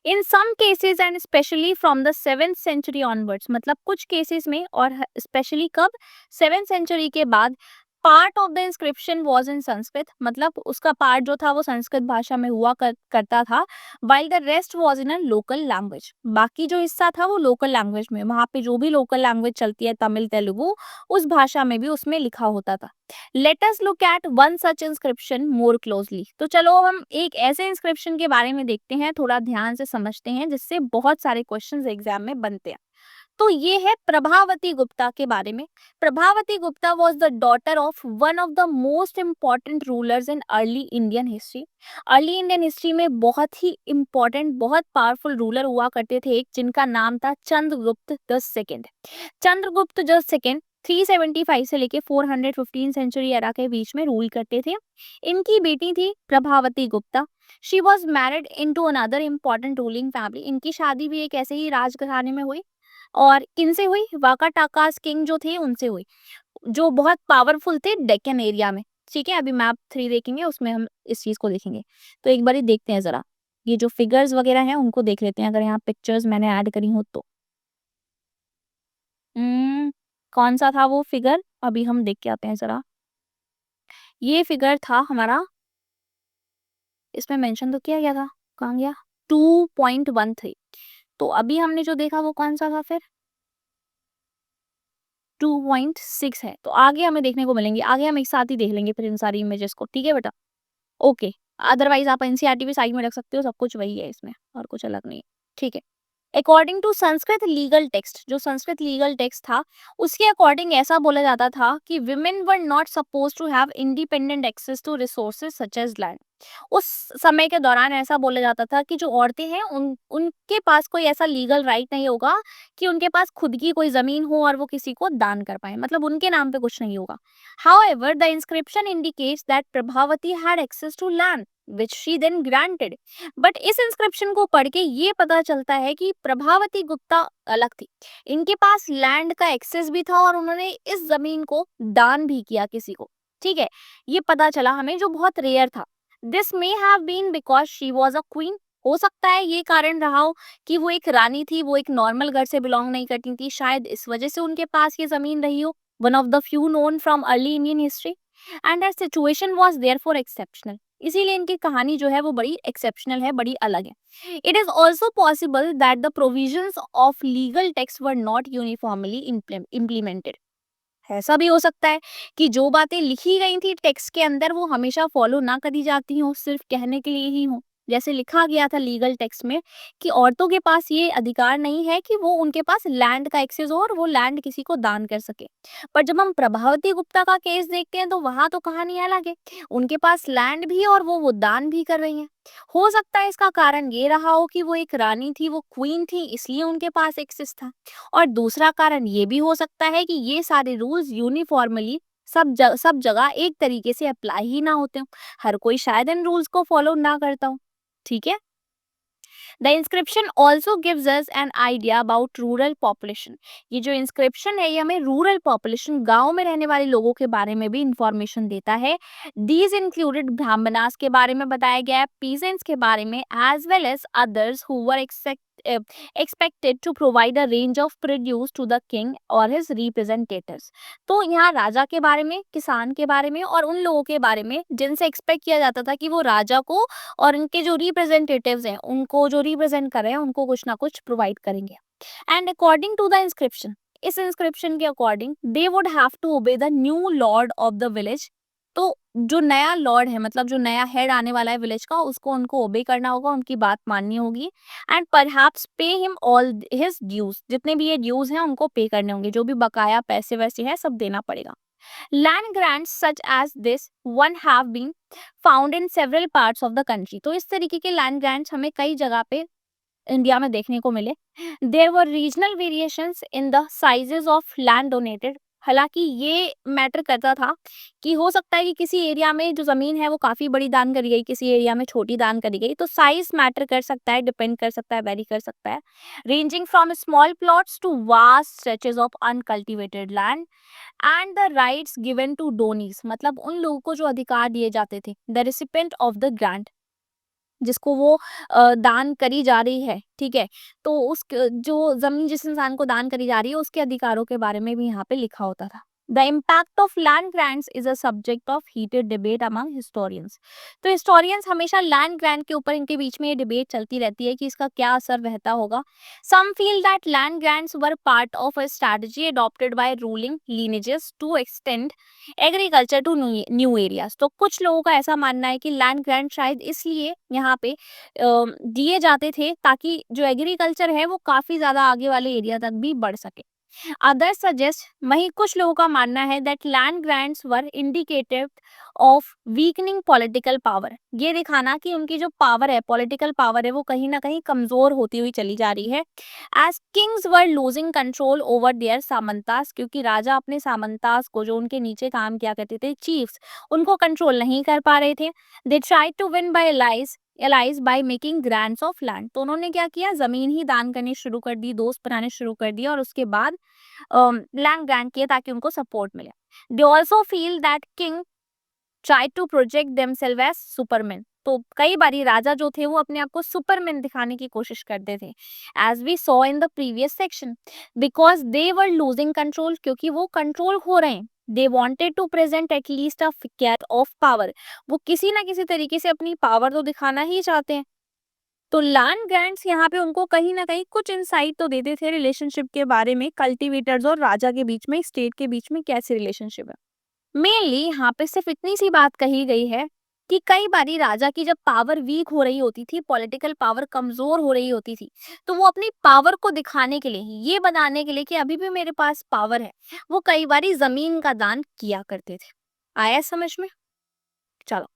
In some cases and specially from the 7th century onwards, मतलब कुछ केसेस में और स्पेशली कब, 7th सेंचुरी के बाद, part of the inscription was in Sanskrit, मतलब उसका पार्ट जो था वो संस्कृत भाषा में हुआ करता था, while the rest was in a local language. बाकी जो हिस्सा था वो लोकल लैंग्वेज में, वहां पे जो भी लोकल लैंग्वेज चलती है, तमिल, तेलुगु, उस भाषा में भी उसमें लिखा होता था। Let us look at one such inscription more closely. तो चलो हम एक ऐसे इंस्क्रिप्शन के बारे में देखते हैं, थोड़ा ध्यान से समझते हैं, जिससे बहुत सारे क्वेश्चंस एग्जाम में बनते हैं। तो ये है प्रभावती गुप्ता के बारे में। Prabhavati Gupta was the daughter of one of the most important rulers in early Indian history. Early Indian history में बहुत ही इंपॉर्टेंट, बहुत पावरफुल रूलर हुआ करते थे एक, जिनका नाम था Chandragupta the second. Chandragupta the second 375 से लेके 415 सेंचुरी एरा के बीच में रूल करते थे। इनकी बेटी थी Prabhavati Gupta. She was married into another important ruling family. इनकी शादी भी एक ऐसे ही राजघराने में हुई। और किनसे हुई? वाकाटाकास किंग जो थे उनसे हुई, जो बहुत पावरफुल थे डेक्कन एरिया में। ठीक है, अभी मैप 3 देखेंगे, उसमें हम इस चीज को देखेंगे। तो एक बार देखते हैं जरा, ये जो फिगर्स वगैरह हैं उनको देख लेते हैं, अगर यहाँ पिक्चर्स मैंने ऐड करी हो तो। कौन सा था वो फिगर? अभी हम देख के आते हैं जरा। ये फिगर था हमारा, इसमें मेंशन तो किया गया था, कहाँ गया? 2.13। तो अभी हमने जो देखा वो कौन सा था फिर? 2.6 है। तो आगे हमें देखने को मिलेंगे, आगे हम एक साथ ही देख लेंगे फिर इन सारी इमेजेस को, ठीक है बेटा? ओके। अदरवाइज आप एनसीईआरटी भी साइड में रख सकते हो, सब कुछ वही है इसमें, और कुछ अलग नहीं है, ठीक है? According to Sanskrit legal text, जो संस्कृत लीगल टेक्स्ट था उसके अकॉर्डिंग ऐसा बोला जाता था कि women were not supposed to have independent access to resources such as land. उस समय के दौरान ऐसा बोला जाता था कि जो औरतें हैं उनके पास कोई ऐसा लीगल राइट नहीं होगा कि उनके पास खुद की कोई जमीन हो और वो किसी को दान कर पाए, मतलब उनके नाम पे कुछ नहीं होगा। However the inscription indicates that Prabhavati had access to land which she then granted। But इस इंस्क्रिप्शन को पढ़ के ये पता चलता है कि प्रभावती गुप्ता अलग थी। इनके पास लैंड का एक्सेस भी था और उन्होंने इस जमीन को दान भी किया किसी को, ठीक है? ये पता चला हमें, जो बहुत रेयर था। This may have been because she was a queen. हो सकता है ये कारण रहा हो कि वो एक रानी थी, वो एक नॉर्मल घर से बिलोंग नहीं करती थी, शायद इस वजह से उनके पास ये जमीन रही हो। One of the few known from early Indian history and her situation was therefore exceptional. इसीलिए इनकी कहानी जो है वो बड़ी एक्सेप्शनल है, बड़ी अलग है। It is also possible that the provisions of legal text were not uniformly implemented. ऐसा भी हो सकता है कि जो बातें लिखी गई थी टेक्स्ट के अंदर वो हमेशा फॉलो ना करी जाती हो, सिर्फ कहने के लिए ही हो। जैसे लिखा गया था लीगल टेक्स्ट में कि औरतों के पास ये अधिकार नहीं है कि वो उनके पास लैंड का एक्सेस हो और वो लैंड किसी को दान कर सके। पर जब हम प्रभावती गुप्ता का केस देखते हैं तो वहां तो कहानी अलग है। उनके पास लैंड भी है और वो दान भी कर रही हैं। हो सकता है इसका कारण ये रहा हो कि वो एक रानी थी, वो क्वीन थी, इसलिए उनके पास एक्सेस था। और दूसरा कारण ये भी हो सकता है कि ये सारे रूल्स यूनिफॉर्मली सब जगह एक तरीके से अप्लाई ही ना होते हो। हर कोई शायद इन रूल्स को फॉलो ना करता हो, ठीक है? The inscription also gives us an idea about rural population. ये जो इंस्क्रिप्शन है ये हमें रूरल पॉपुलेशन, गांव में रहने वाले लोगों के बारे में भी इंफॉर्मेशन देता है। दीज इंक्लूडेड ब्राह्मणास के बारे में बताया गया है, पीजेंट्स के बारे में, as well as others who were expected to provide a range of produce to the king or his representatives। तो यहाँ राजा के बारे में, किसान के बारे में और उन लोगों के बारे में जिनसे एक्सपेक्ट किया जाता था कि वो राजा को और उनके जो रिप्रेजेंटेटिव्स हैं, उनको जो रिप्रेजेंट कर रहे हैं, उनको कुछ ना कुछ प्रोवाइड करेंगे। And according to the inscription, इस इंस्क्रिप्शन के according they would have to obey the new lord of the village. तो जो नया लॉर्ड है, मतलब जो नया हेड आने वाला है विलेज का, उसको उनको ओबे करना होगा, उनकी बात माननी होगी। And perhaps pay him all his dues, जितने भी ये ड्यूज हैं उनको पे करने होंगे, जो भी बकाया पैसे वैसे है सब देना पड़ेगा। Land grants such as this one have been found in several parts of the country. तो इस तरीके के लैंड ग्रांट्स हमें कई जगह पे इंडिया में देखने को मिले। There were regional variations in the sizes of land donated. हालांकि ये मैटर करता था कि हो सकता है कि किसी एरिया में जो जमीन है वो काफी बड़ी दान करी गई, किसी एरिया में छोटी दान करी गई, तो साइज मैटर कर सकता है, डिपेंड कर सकता है, वेरी कर सकता है। Ranging from small plots to vast stretches of uncultivated land and the rights given to donees, मतलब उन लोगों को जो अधिकार दिए जाते थे, the recipient of the grant, जिसको वो दान करी जा रही है, ठीक है? तो उस जो जमीन जिस इंसान को दान करी जा रही है उसके अधिकारों के बारे में भी यहाँ पे लिखा होता था। The impact of land grants is a subject of heated debate among historians. तो हिस्टोरियंस हमेशा लैंड ग्रांट के ऊपर, इनके बीच में ये डिबेट चलती रहती है कि इसका क्या असर रहता होगा। Some feel that land grants were part of a strategy adopted by ruling lineages to extend agriculture to new areas. तो कुछ लोगों का ऐसा मानना है कि लैंड ग्रांट शायद इसलिए यहाँ पे दिए जाते थे ताकि जो एग्रीकल्चर है वो काफी ज्यादा आगे वाले एरिया तक भी बढ़ सके। अदर सजेस्ट, वहीं कुछ लोगों का मानना है that land grants were indicative of weakening political power, ये दिखाना कि उनकी जो पावर है, पॉलिटिकल पावर है, वो कहीं ना कहीं कमजोर होती हुई चली जा रही है। As kings were losing control over their samantas, क्योंकि राजा अपने सामंतास को, जो उनके नीचे काम किया करते थे, चीफ्स, उनको कंट्रोल नहीं कर पा रहे थे। They try to win by allies by making grants of land, तो उन्होंने क्या किया, जमीन ही दान करनी शुरू कर दी, दोस्त बनाने शुरू कर दिया, और उसके बाद लैंड ग्रांट किए ताकि उनको सपोर्ट मिले। They also feel that king try to project themselves as superman, तो कई बारी राजा जो थे वो अपने आप को सुपरमैन दिखाने की कोशिश करते थे, as we saw in the previous section, because they were losing control, क्योंकि वो कंट्रोल हो रहे हैं। They wanted to present at least a figure of power, वो किसी ना किसी तरीके से अपनी पावर तो दिखाना ही चाहते हैं। तो लैंड ग्रांट्स यहाँ पे उनको कहीं ना कहीं कुछ इंसाइट तो देते थे रिलेशनशिप के बारे में, कल्टीवेटर्स और राजा के बीच में, स्टेट के बीच में कैसे रिलेशनशिप है। मेनली यहाँ पे सिर्फ इतनी सी बात कही गई है कि कई बारी राजा की जब पावर वीक हो रही होती थी, पॉलिटिकल पावर कमजोर हो रही होती थी, तो वो अपनी पावर को दिखाने के लिए, ये बताने के लिए कि अभी भी मेरे पास पावर है, वो कई बारी जमीन का दान किया करते थे। आया समझ में? चलो,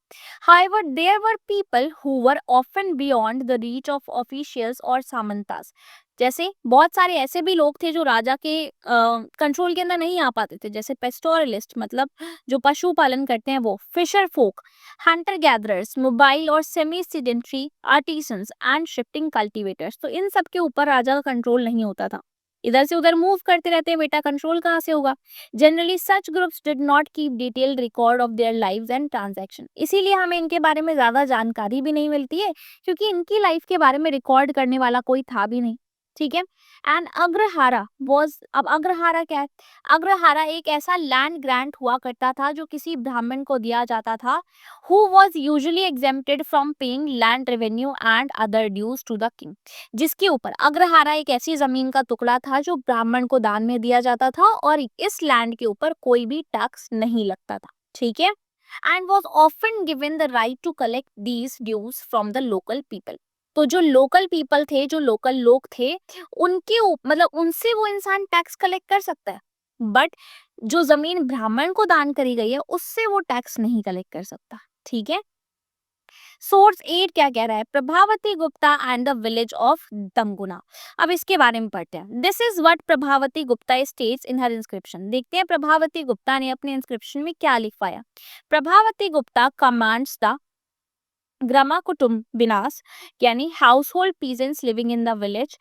however there were people who were often beyond the reach of officials or samantas, जैसे बहुत सारे ऐसे भी लोग थे जो राजा के कंट्रोल के अंदर नहीं आ पाते थे, जैसे पेस्टोरलिस्ट, मतलब जो पशु पालन करते हैं वो, फिशर फोक, हंटर गैदरर्स, मोबाइल और semi sedentary artisans and shifting cultivators, तो इन सब के ऊपर राजा का कंट्रोल नहीं होता था। इधर से उधर मूव करते रहते हैं, बेटा कंट्रोल कहाँ से होगा। Generally such groups did not keep detailed record of their lives and transaction, इसीलिए हमें इनके बारे में ज्यादा जानकारी भी नहीं मिलती है, क्योंकि इनकी लाइफ के बारे में रिकॉर्ड करने वाला कोई था भी नहीं। ठीक है। एंड अग्रहारा वॉज, अब अग्रहारा क्या है? अग्रहारा एक ऐसा लैंड ग्रांट हुआ करता था जो किसी ब्राह्मण को दिया जाता था, who was usually exempted from paying land revenue and other dues to the king, जिसके ऊपर अग्रहारा एक ऐसी जमीन का टुकड़ा था जो ब्राह्मण को दान में दिया जाता था, और इस लैंड के ऊपर कोई भी टैक्स नहीं लगता था। ठीक है। And was often given the right to collect these dues from the local people, तो जो लोकल पीपल थे, जो लोकल लोग थे, मतलब उनसे वो इंसान टैक्स कलेक्ट कर सकता है, बट जो जमीन ब्राह्मण को दान करी गई है उससे वो टैक्स नहीं कलेक्ट कर सकता। ठीक है। सोर्स 8 क्या कह रहा है? Prabhavati Gupta and the village of Danguna. अब इसके बारे में पढ़ते हैं। This is what Prabhavati Gupta states in her inscription. देखते हैं प्रभावती गुप्ता ने अपने इंस्क्रिप्शन में क्या लिखवाया। प्रभावती गुप्ता कमांड्स द ग्रामा कुटुम्बिनास, यानी household peasants living in the village,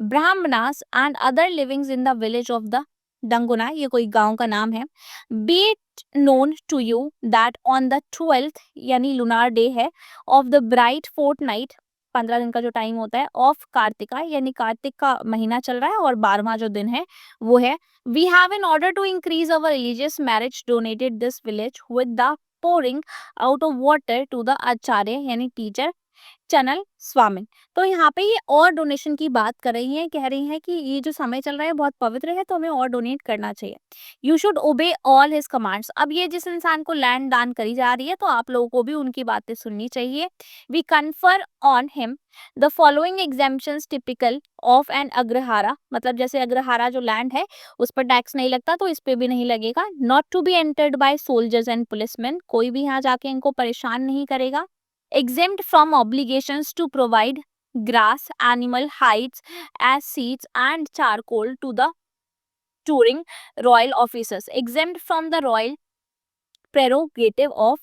Brahmanas and other livings in the village of the Danguna, ये कोई गांव का नाम है। Be it known to you that on the 12th, यानी लुनार डे है, of the bright fortnight, 15 दिन का जो टाइम होता है, ऑफ कार्तिका, यानी कार्तिक का महीना चल रहा है और 12वां जो दिन है वो है, we have in order to increase our religious merit donated this village with the pouring out of water to the acharya, यानी टीचर, चैनल स्वामिन। तो यहाँ पे ये और डोनेशन की बात कर रही हैं, कह रही हैं कि ये जो समय चल रहा है बहुत पवित्र है, तो हमें और डोनेट करना चाहिए। यू शुड ओबे ऑल हिज कमांड्स। अब ये जिस इंसान को लैंड दान करी जा रही है, तो आप लोगों को भी उनकी बातें सुननी चाहिए। We confer on him the following exemptions typical of an agrahara, मतलब जैसे अग्रहारा जो लैंड है उस पर टैक्स नहीं लगता, तो इस पे भी नहीं लगेगा। Not to be entered by soldiers and policemen, कोई भी यहाँ जाके इनको परेशान नहीं करेगा। exempt from obligations to provide grass, animal hides as seeds and charcoal to the touring royal officers, exempt from the royal prerogative of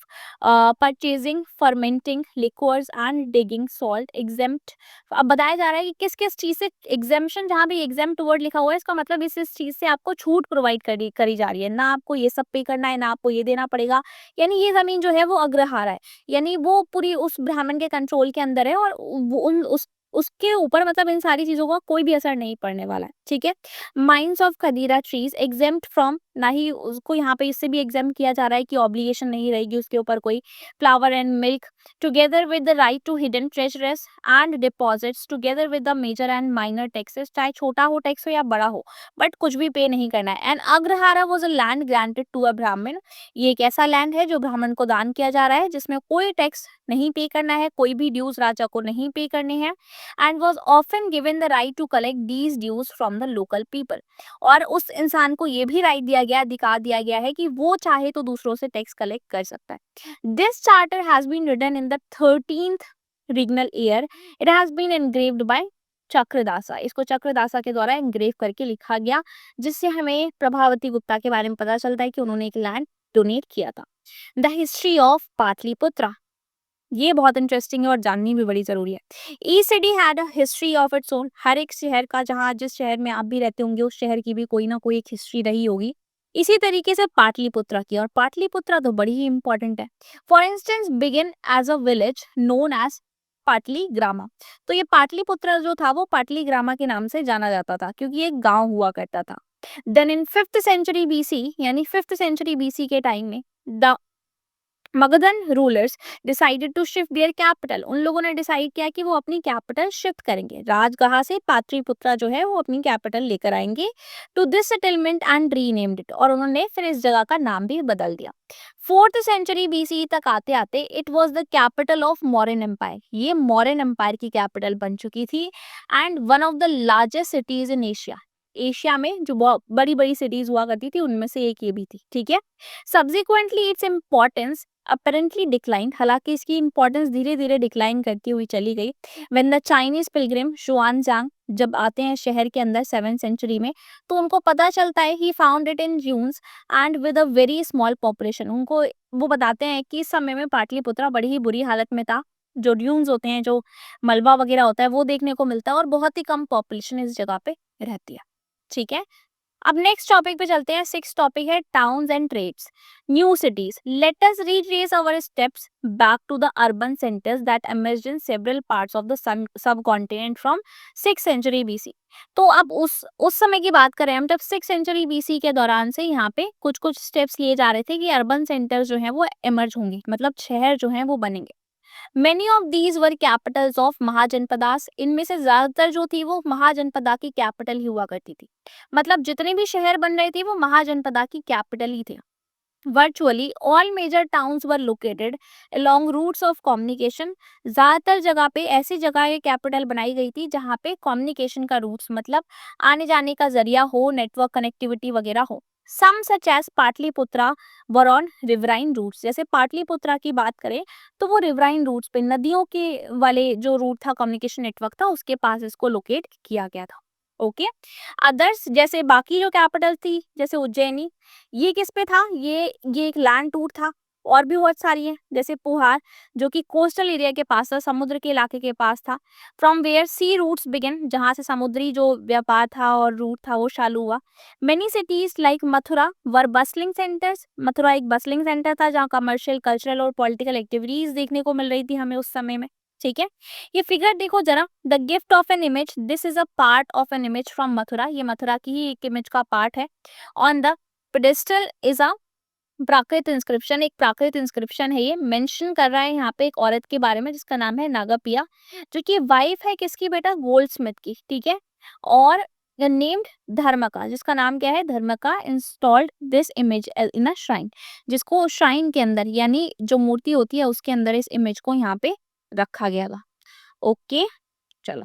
purchasing fermenting liquors and digging salt, exempt। अब बताया जा रहा है कि किस किस चीज से एग्जेम्पशन, जहाँ भी एग्जेम्प्ट वर्ड लिखा हुआ है इसका मतलब इस चीज से आपको छूट प्रोवाइड करी जा रही है, ना आपको ये सब पे करना है, ना आपको ये देना पड़ेगा। यानी ये जमीन जो है वो अग्रहारा है, यानी वो पूरी उस ब्राह्मण के कंट्रोल के अंदर है, और उसके ऊपर मतलब इन सारी चीजों का कोई भी असर नहीं पड़ने वाला है। ठीक है। Mines of khadira trees exempt from ना ही उसको यहाँ पे इससे भी एग्जाम किया जा रहा है कि ऑब्लिगेशन नहीं रहेगी उसके ऊपर कोई। Flower and milk together with the right to hidden treasures and deposits together with the major and minor taxes, चाहे छोटा हो टैक्स हो या बड़ा हो, बट कुछ भी पे नहीं करना है। And agrahara was a land granted to a Brahmin, ये एक ऐसा लैंड है जो ब्राह्मण को दान किया जा रहा है, जिसमें कोई टैक्स नहीं पे करना है, कोई भी ड्यूज राजा को नहीं पे करने हैं। And was often given the right to collect these dues from the local people, और उस इंसान को ये भी राइट दिया गया, अधिकार दिया गया है कि वो चाहे तो दूसरों से टैक्स कलेक्ट कर सकता है। This charter has been written in the 13th regnal year. It has been engraved by Chakradasa, इसको चक्रदासा के द्वारा एंग्रेव करके लिखा गया, जिससे हमें प्रभावती गुप्ता के बारे में पता चलता है कि उन्होंने एक लैंड डोनेट किया था। द हिस्ट्री ऑफ पाटलिपुत्रा, ये बहुत इंटरेस्टिंग है और जाननी भी बड़ी जरूरी है। Each city had a history of its own, हर एक शहर का, जहाँ जिस शहर में आप भी रहते होंगे उस शहर की भी कोई ना कोई एक हिस्ट्री रही होगी। इसी तरीके से पाटलिपुत्रा की, और पाटलिपुत्रा तो बड़ी ही इंपॉर्टेंट है। For instance begin as a village known as Pataligrama, तो ये पाटलिपुत्रा जो था वो पाटलीग्रामा के नाम से जाना जाता था, क्योंकि ये एक गांव हुआ करता था। Then in 5th century BC, यानी 5th सेंचुरी बीसी के टाइम में the Magadhan rulers decided to shift their capital, उन लोगों ने डिसाइड किया कि वो अपनी कैपिटल शिफ्ट करेंगे, राजगृह से पाटलिपुत्रा जो है वो अपनी कैपिटल लेकर आएंगे to this settlement and renamed it, और उन्होंने फिर इस जगह का नाम भी बदल दिया। 4th सेंचुरी बीसी तक आते आते it was the capital of Mauryan empire, ये मौर्यन एम्पायर की कैपिटल बन चुकी थी, and one of the largest cities in Asia, Asia में जो बहुत बड़ी बड़ी सिटीज हुआ करती थी उनमें से एक ये भी थी, ठीक है। Subsequently its importance apparently decline, हालांकि इसकी इंपॉर्टेंस धीरे धीरे डिक्लाइन करती हुई चली गई। व्हेन द चाइनीज पिलग्रिम शुआनजांग जब आते हैं शहर के अंदर 7th सेंचुरी में, तो उनको पता चलता है he found it in dunes and with a very small population, उनको वो बताते हैं कि इस समय में पाटलिपुत्रा बड़ी ही बुरी हालत में था, जो ड्यून्स होते हैं, जो मलबा वगैरह होता है वो देखने को मिलता है, और बहुत ही कम पॉपुलेशन इस जगह पे रहती है, ठीक है। अब नेक्स्ट टॉपिक पे चलते हैं। 6th टॉपिक है towns and trades, new cities. Let us retrace our steps back to the urban centres that emerged in several parts of the subcontinent from 6th century BC। तो अब उस समय की बात करें हम, तब 6th सेंचुरी बीसी के दौरान से यहाँ पे कुछ कुछ स्टेप्स लिए जा रहे थे कि अर्बन सेंटर्स जो हैं वो एमर्ज होंगे, मतलब शहर जो हैं वो बनेंगे। Many of these were Capitals of mahajanapadas, इनमें से ज्यादातर जो थी वो महाजनपदा की कैपिटल ही हुआ करती थी, मतलब जितने भी शहर बन रहे थे वो महाजनपदा की कैपिटल ही थे। Virtually all major towns were located along routes of communication, ज्यादातर जगह पे ऐसी जगह ये कैपिटल बनाई गई थी जहाँ पे कम्युनिकेशन का रूट्स, मतलब आने जाने का जरिया हो, नेटवर्क कनेक्टिविटी वगैरह हो। Some such as Pataliputra were on riverine routes, जैसे पाटलिपुत्रा की बात करें तो वो रिवराइन रूट्स पे, नदियों के वाले जो रूट था, कम्युनिकेशन नेटवर्क था, उसके पास इसको लोकेट किया गया था। ओके। अदर्स जैसे बाकी जो कैपिटल थी जैसे उज्जैनी, ये किस पे था, ये एक लैंड टूर था। और भी बहुत सारी है, जैसे पुहार जो कि कोस्टल एरिया के पास था, समुद्र के इलाके के पास था। From where sea routes begin, जहां से समुद्री जो व्यापार था और रूट था वो चालू हुआ। मेनी सिटीज लाइक मथुरा वर बसलिंग सेंटर्स, मथुरा एक बसलिंग सेंटर था जहाँ कमर्शियल, कल्चरल और पॉलिटिकल एक्टिविटीज देखने को मिल रही थी हमें उस समय में, ठीक है। ये फिगर देखो जरा, the gift of an image, this is a part of an image from Mathura, ये मथुरा की ही एक इमेज का पार्ट है। On the pedestal is a Prakrit inscription, एक प्राकृत इंस्क्रिप्शन है, ये मेंशन कर रहा है यहाँ पे एक औरत के बारे में जिसका नाम है नागापिया, जो कि वाइफ है किसकी बेटा, गोल्डस्मिथ की, ठीक है। और नेम्ड धर्मका, जिसका नाम क्या है, Dharmaka installed this image in a shrine, जिसको श्राइन के अंदर यानी जो मूर्ति होती है उसके अंदर इस इमेज को यहाँ पे रखा गया था। ओके, चलो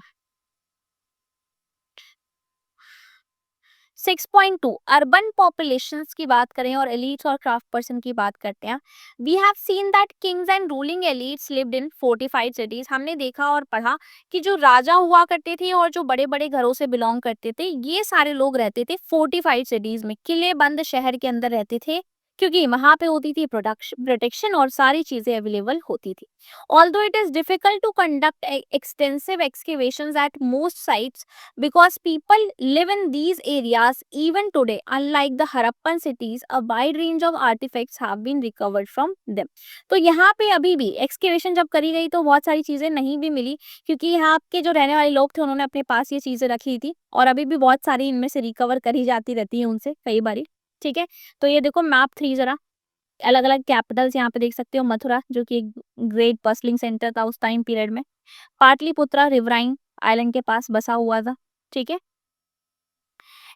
6.2 अर्बन पॉपुलेशंस की बात करें और एलिट्स और क्राफ्ट पर्सन की बात करते हैं। We have seen that kings and ruling elites lived in fortified cities, हमने देखा और पढ़ा कि जो राजा हुआ करते थे और जो बड़े बड़े घरों से बिलोंग करते थे, ये सारे लोग रहते थे फोर्टिफाइड सिटीज में, किले बंद शहर के अंदर रहते थे, क्योंकि वहां पे होती थी प्रोटेक्शन और सारी चीजें अवेलेबल होती थी। Although it is difficult to conduct extensive excavations at most sites because people live in these areas even today, unlike the Harappan cities, a wide range of artifacts have been recovered from them। तो यहाँ पे अभी भी excavation जब करी गई तो बहुत सारी चीजें नहीं भी मिली, क्योंकि यहाँ के जो रहने वाले लोग थे उन्होंने अपने पास ये चीजें रखी थी, और अभी भी बहुत सारी इनमें से रिकवर करी जाती रहती है उनसे कई बारी। ठीक है, तो ये देखो मैप 3 ज़रा, अलग-अलग कैपिटल्स यहाँ पे देख सकते हो, मथुरा जो कि एक ग्रेट बस्टलिंग सेंटर था उस टाइम पीरियड में, पाटलिपुत्रा रिवराइन आइलैंड के पास बसा हुआ था, ठीक है।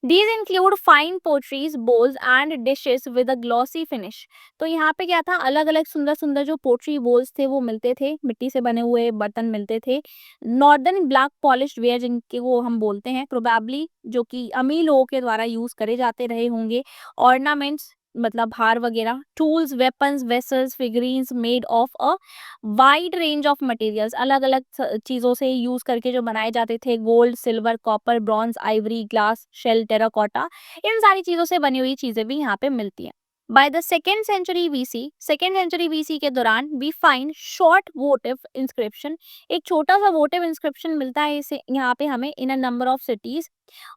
These include fine potteries, bowls and dishes with a glossy finish. तो यहाँ पे क्या था, अलग-अलग सुंदर-सुंदर जो पोट्री बोल्स थे वो मिलते थे, मिट्टी से बने हुए बर्तन मिलते थे। नॉर्दर्न ब्लैक पॉलिश्ड वेयर जिनके वो हम बोलते हैं, प्रोबेबली जो कि अमीर लोगों के द्वारा यूज करे जाते रहे होंगे। ऑर्नामेंट्स मतलब हार वगैरह, tools, weapons, vessels, figurines made of a wide range of materials, अलग-अलग चीज़ों से यूज करके जो बनाए जाते थे, gold, silver, copper, bronze, ivory, glass, shell, terracotta, इन सारी चीज़ों से बनी हुई चीज़ें भी यहाँ पे मिलती हैं। By the second century BC के दौरान we find short votive inscription, एक छोटा सा वोटिव इंस्क्रिप्शन मिलता है इसे यहाँ पे हमें इन अ नंबर ऑफ सिटीज।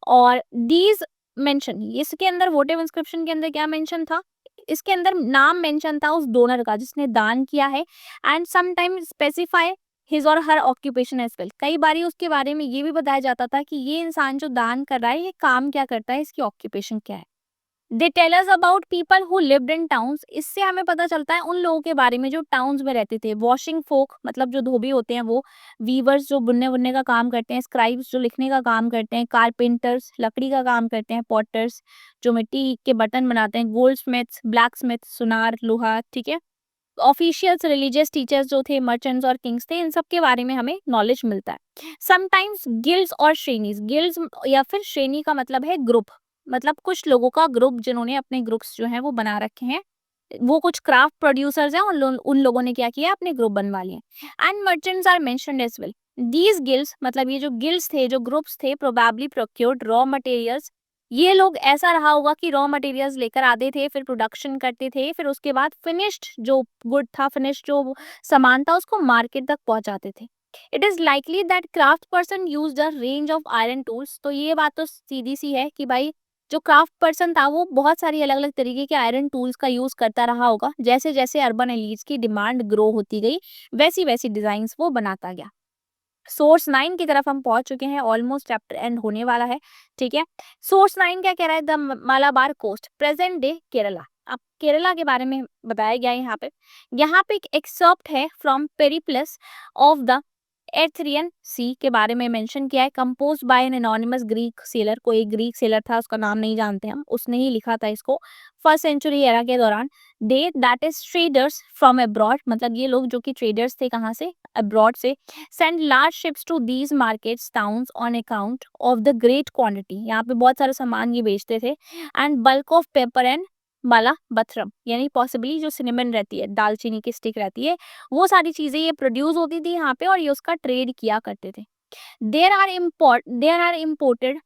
और दीज मेंशन, इसके अंदर वोटिव इंस्क्रिप्शन के अंदर क्या मेंशन था, इसके अंदर नाम मेंशन था उस डोनर का जिसने दान किया है, एंड समटाइम स्पेसिफाई हिज और हर ऑक्यूपेशन एज वेल, कई बारी उसके बारे में ये भी बताया जाता था कि ये इंसान जो दान कर रहा है ये काम क्या करता है, इसकी ऑक्यूपेशन क्या है। They tell us about people who lived in towns, इससे हमें पता चलता है उन लोगों के बारे में जो टाउन्स में रहते थे। वॉशिंग फोक मतलब जो धोबी होते हैं वो, वीवर्स जो बुनने बुनने का काम करते हैं, स्क्राइब्स जो लिखने का काम करते हैं, कारपेंटर्स लकड़ी का काम करते हैं, पॉटर्स जो मिट्टी के बर्तन बनाते हैं, गोल्ड स्मिथ्स, ब्लैक स्मिथ सुनार लोहा, ठीक है। ऑफिशियल्स, रिलीजियस टीचर्स जो थे, मर्चेंट्स और किंग्स थे, इन सब के बारे में हमें नॉलेज मिलता है। समटाइम्स गिल्ड्स और श्रेणीज, गिल्ड्स या फिर श्रेणी का मतलब है ग्रुप, मतलब कुछ लोगों का ग्रुप जिन्होंने अपने ग्रुप्स जो हैं वो बना रखे हैं, वो कुछ क्राफ्ट प्रोड्यूसर्स हैं, उन लोगों ने क्या किया, अपने ग्रुप बनवा लिए। And merchants are mentioned as well. These guilds मतलब ये जो गिल्ड्स थे, जो ग्रुप्स थे, प्रोबेबली प्रोक्योर्ड रॉ मटेरियल्स, ये लोग ऐसा रहा होगा कि रॉ मटेरियल्स लेकर आते थे, फिर प्रोडक्शन करते थे, फिर उसके बाद फिनिश्ड जो गुड था, फिनिश्ड जो सामान था, उसको मार्केट तक पहुंचाते थे। It is likely that craft person use the range of iron tools, तो ये बात तो सीधी सी है कि भाई जो क्राफ्ट पर्सन था वो बहुत सारी अलग अलग तरीके के आयरन टूल्स का यूज करता रहा होगा। जैसे जैसे अर्बन एलिट्स की डिमांड ग्रो होती गई, वैसी वैसी डिजाइन वो बनाता गया। सोर्स 9 की तरफ हम पहुंच चुके हैं, ऑलमोस्ट चैप्टर एंड होने वाला है, ठीक है। सोर्स 9 क्या कह रहा है, the Malabar coast, present day Kerala. अब केरला के बारे में बताया गया है यहाँ पे एक एक्सर्प्ट है फ्रॉम पेरिप्लस ऑफ द एर्थरियन सी के बारे में मेंशन किया है, compose bye an anonymous Greek seller, कोई एक ग्रीक सेलर था, उसका नाम नहीं जानते हम, उसने ही लिखा था इसको फर्स्ट सेंचुरी एरा के दौरान। They that is traders from abroad, मतलब ये लोग जो कि ट्रेडर्स थे, कहाँ से, अब्रॉड से, send large ships to these markets towns on account of the great quantity, यहाँ पे बहुत सारे सामान ये बेचते थे, and bulk of pepper and माला बथरम, यानी पॉसिबली जो सिनेमन रहती है, दालचीनी की स्टिक रहती है, वो सारी चीजें ये प्रोड्यूस होती थी यहाँ पे और ये उसका ट्रेड किया करते थे। देयर आर इम्पोर्टेड,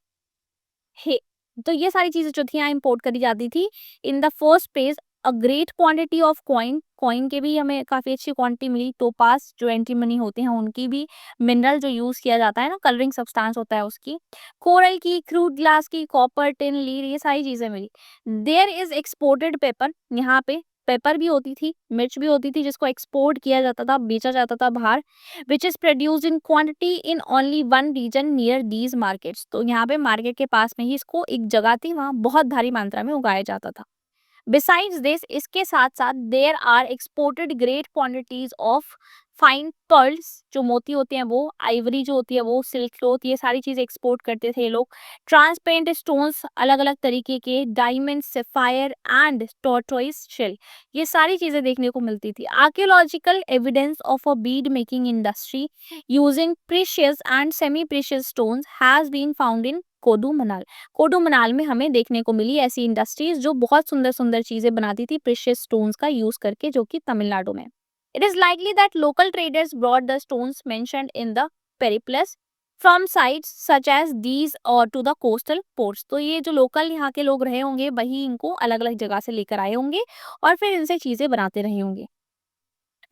हे, तो ये सारी चीजें जो थी यहाँ इम्पोर्ट करी जाती थी। In the first place a great quantity of coin, coin के भी हमें काफी अच्छी क्वांटिटी मिली, टोपास जो एंटी मनी होते हैं उनकी भी, मिनरल जो यूज किया जाता है ना, कलरिंग सब्सटेंस होता है उसकी, कोरल की, क्रूड ग्लास की, कॉपर, टिन, लीड, ये सारी चीजें मिली। देयर इज एक्सपोर्टेड पेपर, यहाँ पे पेपर भी होती थी, मिर्च भी होती थी, जिसको एक्सपोर्ट किया जाता था, बेचा जाता था बाहर, which is produced in quantity in only one region near these markets, तो यहाँ पे मार्केट के पास में ही इसको एक जगह थी, वहाँ बहुत भारी मात्रा में उगाया जाता था। बिसाइड्स दिस, इसके साथ साथ there are exported great quantities of fine pearls, जो मोती होते हैं वो, आइवरी जो होती है वो, सिल्क क्लोथ, ये सारी चीजें एक्सपोर्ट करते थे ये लोग। ट्रांसपेरेंट स्टोन्स अलग अलग तरीके के, diamond, sapphire and tortoise shell, ये सारी चीजें देखने को मिलती थी। Archaeological evidence of a bead making industry using precious and semi precious stones has been found in Kodumanal, कोडू मनाल में हमें देखने को मिली ऐसी इंडस्ट्रीज जो बहुत सुंदर सुंदर चीजें बनाती थी प्रेशियस स्टोन्स का यूज करके, जो कि तमिलनाडु में। It is likely that local traders brought the stones mentioned in the Periplus from sites such as these or to the coastal ports, तो ये जो लोकल यहाँ के लोग रहे होंगे वही इनको अलग अलग जगह से लेकर आए होंगे और फिर इनसे चीजें बनाते रहे होंगे।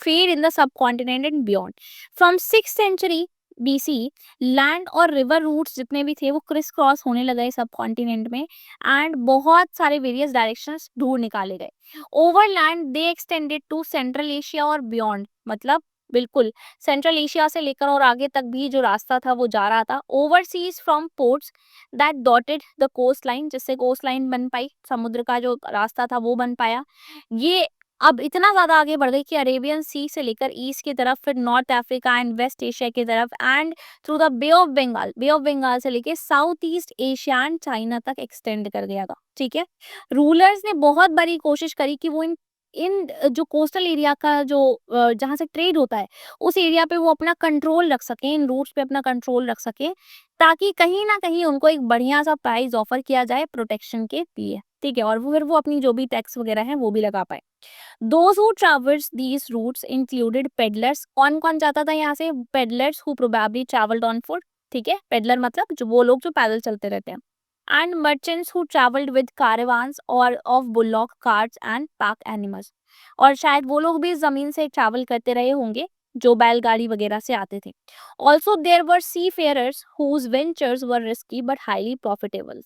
trade in the subcontinent and beyond. From 6th century BC, land और रिवर रूट्स जितने भी थे वो क्रिस क्रॉस होने लगे सब कॉन्टिनेंट में, एंड बहुत सारे वेरियस डायरेक्शंस ढूंढ निकाले गए। Overland they extended to central Asia और बियॉन्ड, मतलब बिल्कुल, सेंट्रल एशिया से लेकर और आगे तक भी जो रास्ता था वो जा रहा था। Overseas from ports that dotted the coast line, जिससे कोस्ट लाइन बन पाई, समुद्र का जो रास्ता था वो बन पाया। ये अब इतना ज़्यादा आगे बढ़ गई कि अरेबियन सी से लेकर ईस्ट की तरफ, फिर North Africa and West Asia की तरफ, and through the Bay of Bengal से लेके South East Asia and China तक एक्सटेंड कर गया था, ठीक है? रूलर्स ने बहुत बड़ी कोशिश करी कि वो इन इन जो कोस्टल एरिया का जो जहाँ से ट्रेड होता है, उस एरिया पे वो अपना कंट्रोल रख सकें, इन रूट्स पे अपना कंट्रोल रख सकें, ताकि कहीं न कहीं उनको एक बढ़िया-सा प्राइस ऑफर किया जाए प्रोटेक्शन के लिए, ठीक है? और वो फिर वो अपनी जो भी टैक्स वगैरह है, वो भी लगा पाएँ। Those who traverse these routes included peddlers. कौन-कौन जाता था यहाँ से? Peddlers who probably travelled on foot, ठीक है? पेडलर मतलब जो वो लोग जो पैदल चलते रहते हैं। And merchants who travelled with caravans और of bullock carts and pack animals. और शायद वो लोग भी इस ज़मीन से ट्रैवल करते रहे होंगे, जो बैलगाड़ी वगैरह से आते थे। Also there were seafarers whose ventures were risky but highly profitable.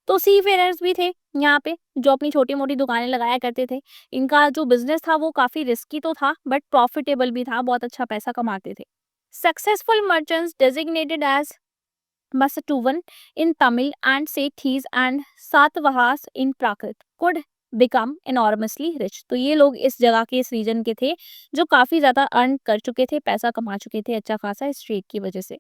तो सीफेयरर्स भी थे यहाँ पे, जो अपनी छोटी-मोटी दुकानें लगाया करते थे। इनका जो बिज़नेस था वो काफ़ी रिस्की तो था बट प्रॉफिटेबल भी था, बहुत अच्छा पैसा कमाते थे। Successful merchants designated as Masatuvan in Tamil and Sethis and Satvahas in Prakrit could become enormously rich। तो ये लोग इस जगह के, इस रीजन के थे, जो काफी ज्यादा अर्न कर चुके थे, पैसा कमा चुके थे अच्छा खासा इस ट्रेड की वजह से।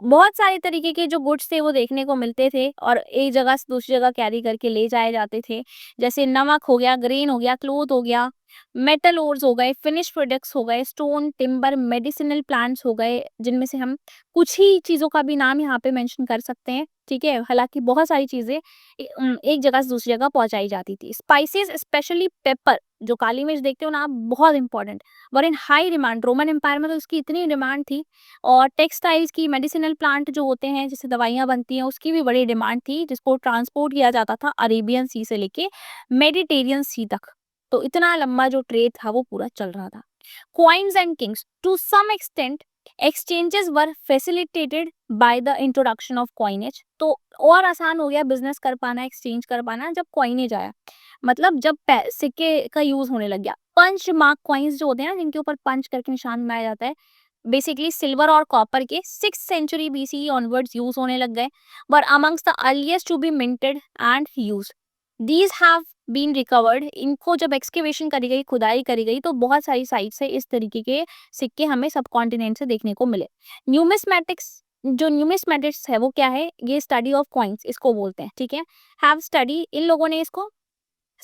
बहुत सारे तरीके के जो गुड्स थे वो देखने को मिलते थे और एक जगह से दूसरी जगह कैरी करके ले जाए जाते थे। जैसे नमक हो गया, ग्रेन हो गया, क्लोथ हो गया, मेटल ओर्स हो गए, फिनिश प्रोडक्ट्स हो गए, स्टोन, टिम्बर, मेडिसिनल प्लांट्स हो गए, जिनमें से हम कुछ ही चीज़ों का भी नाम यहाँ पे मेंशन कर सकते हैं, ठीक है? हालाँकि बहुत सारी चीज़ें एक जगह से दूसरी जगह पहुँचाई जाती थी। स्पाइसेस स्पेशली पेपर, जो काली मिर्च देखते हो ना आप, बहुत important, were in high demand. Roman Empire में तो इसकी इतनी डिमांड थी। और टेक्सटाइल्स की, मेडिसिनल प्लांट जो होते हैं जिससे दवाइयाँ बनती हैं, उसकी भी बड़ी डिमांड थी, जिसको ट्रांसपोर्ट किया जाता था अरेबियन सी से लेके मेडिटेरियन सी तक। तो इतना लंबा जो ट्रेड था वो पूरा चल रहा था। Coins and kings. To some extent, exchanges were facilitated by the introduction of coinage. तो और आसान हो गया बिजनेस कर पाना, एक्सचेंज कर पाना जब कॉइनेज आया। मतलब जब सिक्के का यूज होने लग गया। पंच मार्क कॉइन्स जो होते हैं ना, जिनके ऊपर पंच करके निशान बनाया जाता है, बेसिकली सिल्वर और कॉपर के 6th century BC onwards use होने लग गए, were amongst the earliest to be minted and used. These have been recovered. इनको जब एक्सकेवेशन करी गई, खुदाई करी गई, तो बहुत सारी साइट से इस तरीके के सिक्के हमें सब कॉन्टिनेंट से देखने को मिले। न्यूमिस्मेटिक्स, जो न्यूमिस्मेटिक्स है वो क्या है? ये स्टडी ऑफ कॉइन्स इसको बोलते हैं, ठीक है? हैव स्टडी, इन लोगों ने इसको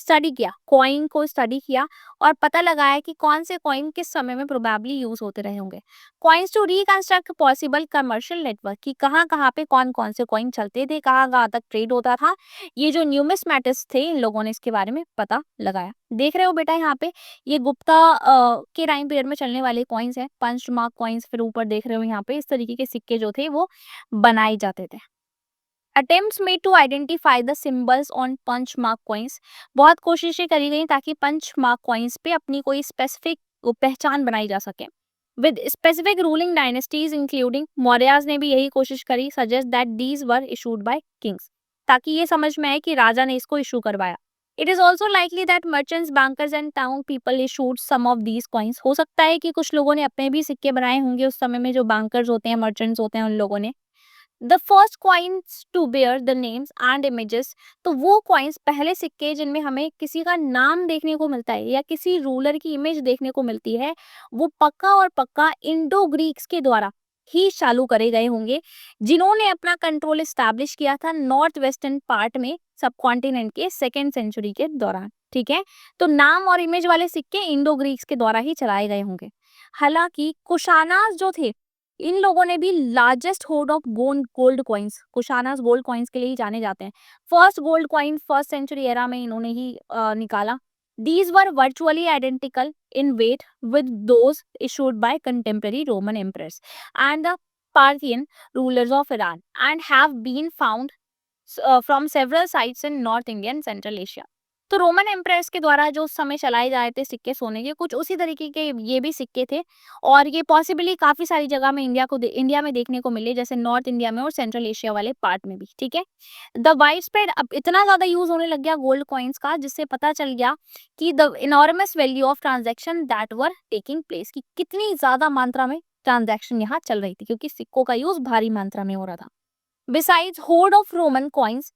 स्टडी किया, कॉइन को स्टडी किया और पता लगाया कि कौन से कॉइन किस समय में प्रोबेबली यूज होते रहे होंगे। Coins to reconstruct possible commercial network, कि कहाँ-कहाँ पे कौन-कौन से कॉइन चलते थे, कहाँ-कहाँ तक ट्रेड होता था। ये जो न्यूमिस्मेटिस्ट थे, इन लोगों ने इसके बारे में पता लगाया। देख रहे हो बेटा यहाँ पे, ये गुप्ता के टाइम पीरियड में चलने वाले कॉइन्स हैं, पंच मार्क कॉइन्स। फिर ऊपर देख रहे हो यहाँ पे इस तरीके के सिक्के जो थे वो बनाए जाते थे। Attempts made to identify the symbols on punch marked coins. बहुत कोशिशें करी गई ताकि पंच मार्क कॉइन्स पे अपनी कोई स्पेसिफिक पहचान बनाई जा सके। With specific ruling dynasties including Mauryas ने भी यही कोशिश करी, suggest that these were issued bye Kings, ताकि ये समझ में आए कि राजा ने इसको इशू करवाया। It is also likely that merchants, bankers and town people issued some of these coins. हो सकता है कि कुछ लोगों ने अपने भी सिक्के बनाए होंगे उस समय में, जो बैंकर्स होते हैं, मर्चेंट्स होते हैं, उन लोगों ने। The first coins to bear the names and images. तो वो कॉइन्स, पहले सिक्के जिनमें हमें किसी का नाम देखने को मिलता है या किसी रूलर की इमेज देखने को मिलती है, वो पक्का और पक्का इंडो ग्रीक्स के द्वारा ही चालू करे गए होंगे, जिन्होंने अपना कंट्रोल एस्टैब्लिश किया था नॉर्थ वेस्टर्न पार्ट में, सब कॉन्टिनेंट के 2nd सेंचुरी के दौरान, ठीक है? तो नाम और इमेज वाले सिक्के इंडो ग्रीक्स के द्वारा ही चलाए गए होंगे। हालांकि कुशानास जो थे, इन लोगों ने भी largest hoard of gold coins, Kushanas gold coins के लिए ही जाने जाते हैं। First gold coin 1st century era में इन्होंने ही निकाला। These were virtually identical in weight with those issued by contemporary Roman emperors and the Parthian rulers of Iran and have been found from several sites in North India and Central Asia। तो Roman emperors के द्वारा जो उस समय चलाए जा रहे थे सिक्के सोने के, कुछ उसी तरीके के ये भी सिक्के थे और ये पॉसिबली काफ़ी सारी जगह में इंडिया में देखने को मिले, जैसे नॉर्थ इंडिया में और सेंट्रल एशिया वाले पार्ट में भी, ठीक है। द वाइड स्प्रेड अब इतना ज़्यादा यूज़ होने लग गया गोल्ड कॉइन्स का, जिससे पता चल गया कि the enormous value of transaction that were taking place, कि कितनी ज़्यादा मात्रा में ट्रांज़ैक्शन यहाँ चल रही थी, क्योंकि सिक्कों का यूज़ भारी मात्रा में हो रहा था। Besides, hoard of Roman coins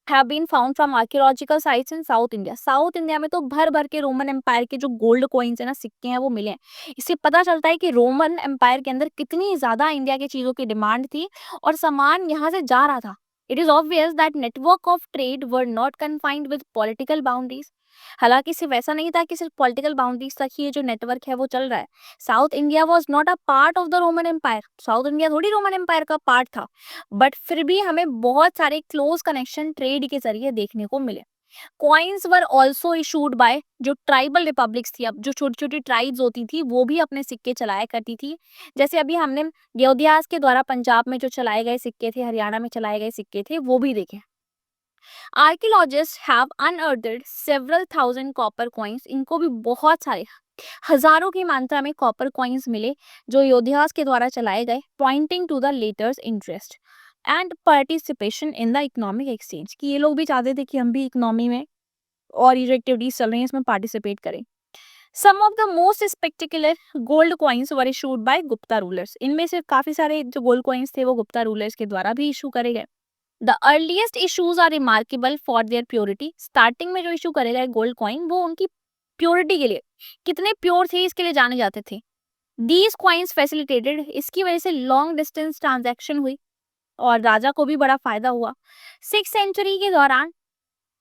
have been found from archaeological sites in South India. South India में तो भर भर के रोमन एम्पायर के जो गोल्ड कॉइन्स है ना, सिक्के हैं, वो मिले हैं। इससे पता चलता है कि रोमन एम्पायर के अंदर कितनी ज्यादा इंडिया की चीजों की डिमांड थी और सामान यहाँ से जा रहा था। It is obvious that network of trade were not confined with political boundaries. हालांकि सिर्फ ऐसा नहीं था कि सिर्फ पॉलिटिकल बाउंड्रीज तक ही ये जो नेटवर्क है वो चल रहा है। South India was not a part of the Roman Empire, South India थोड़ी रोमन एम्पायर का पार्ट था, बट फिर भी हमें बहुत सारे क्लोज कनेक्शन ट्रेड के जरिए देखने को मिले। Coins were also issued by जो ट्राइबल रिपब्लिक्स थी, अब जो छोटी छोटी ट्राइब्स होती थी वो भी अपने सिक्के चलाया करती थी। जैसे अभी हमने योद्यास के द्वारा पंजाब में जो चलाए गए सिक्के थे, हरियाणा में चलाए गए सिक्के थे, वो भी देखे। Archaeologist have अनअर्थड several thousand copper coins, इनको भी बहुत सारे हजारों की मात्रा में कॉपर कॉइन्स मिले जो योद्धास के द्वारा चलाए गए, pointing to the latter's interest and participation in the economic exchange, कि ये लोग भी चाहते थे कि हम भी इकोनॉमी में और ये जो एक्टिविटीज चल रही हैं इसमें पार्टिसिपेट करें। Some of the most spectacular gold coins were issued by Gupta rulers, इनमें से काफी सारे जो गोल्ड कॉइन्स थे वो गुप्ता रूलर्स के द्वारा भी इशू करे गए। The earliest issues are remarkable for their purity, starting में जो इशू करे गए गोल्ड कॉइन वो उनकी प्योरिटी के लिए, कितने प्योर थे इसके लिए जाने जाते थे। दीज कॉइन्स फैसिलिटेटेड, इसकी वजह से लॉन्ग डिस्टेंस ट्रांजैक्शन हुई और राजा को भी बड़ा फायदा हुआ। 6th सेंचुरी के दौरान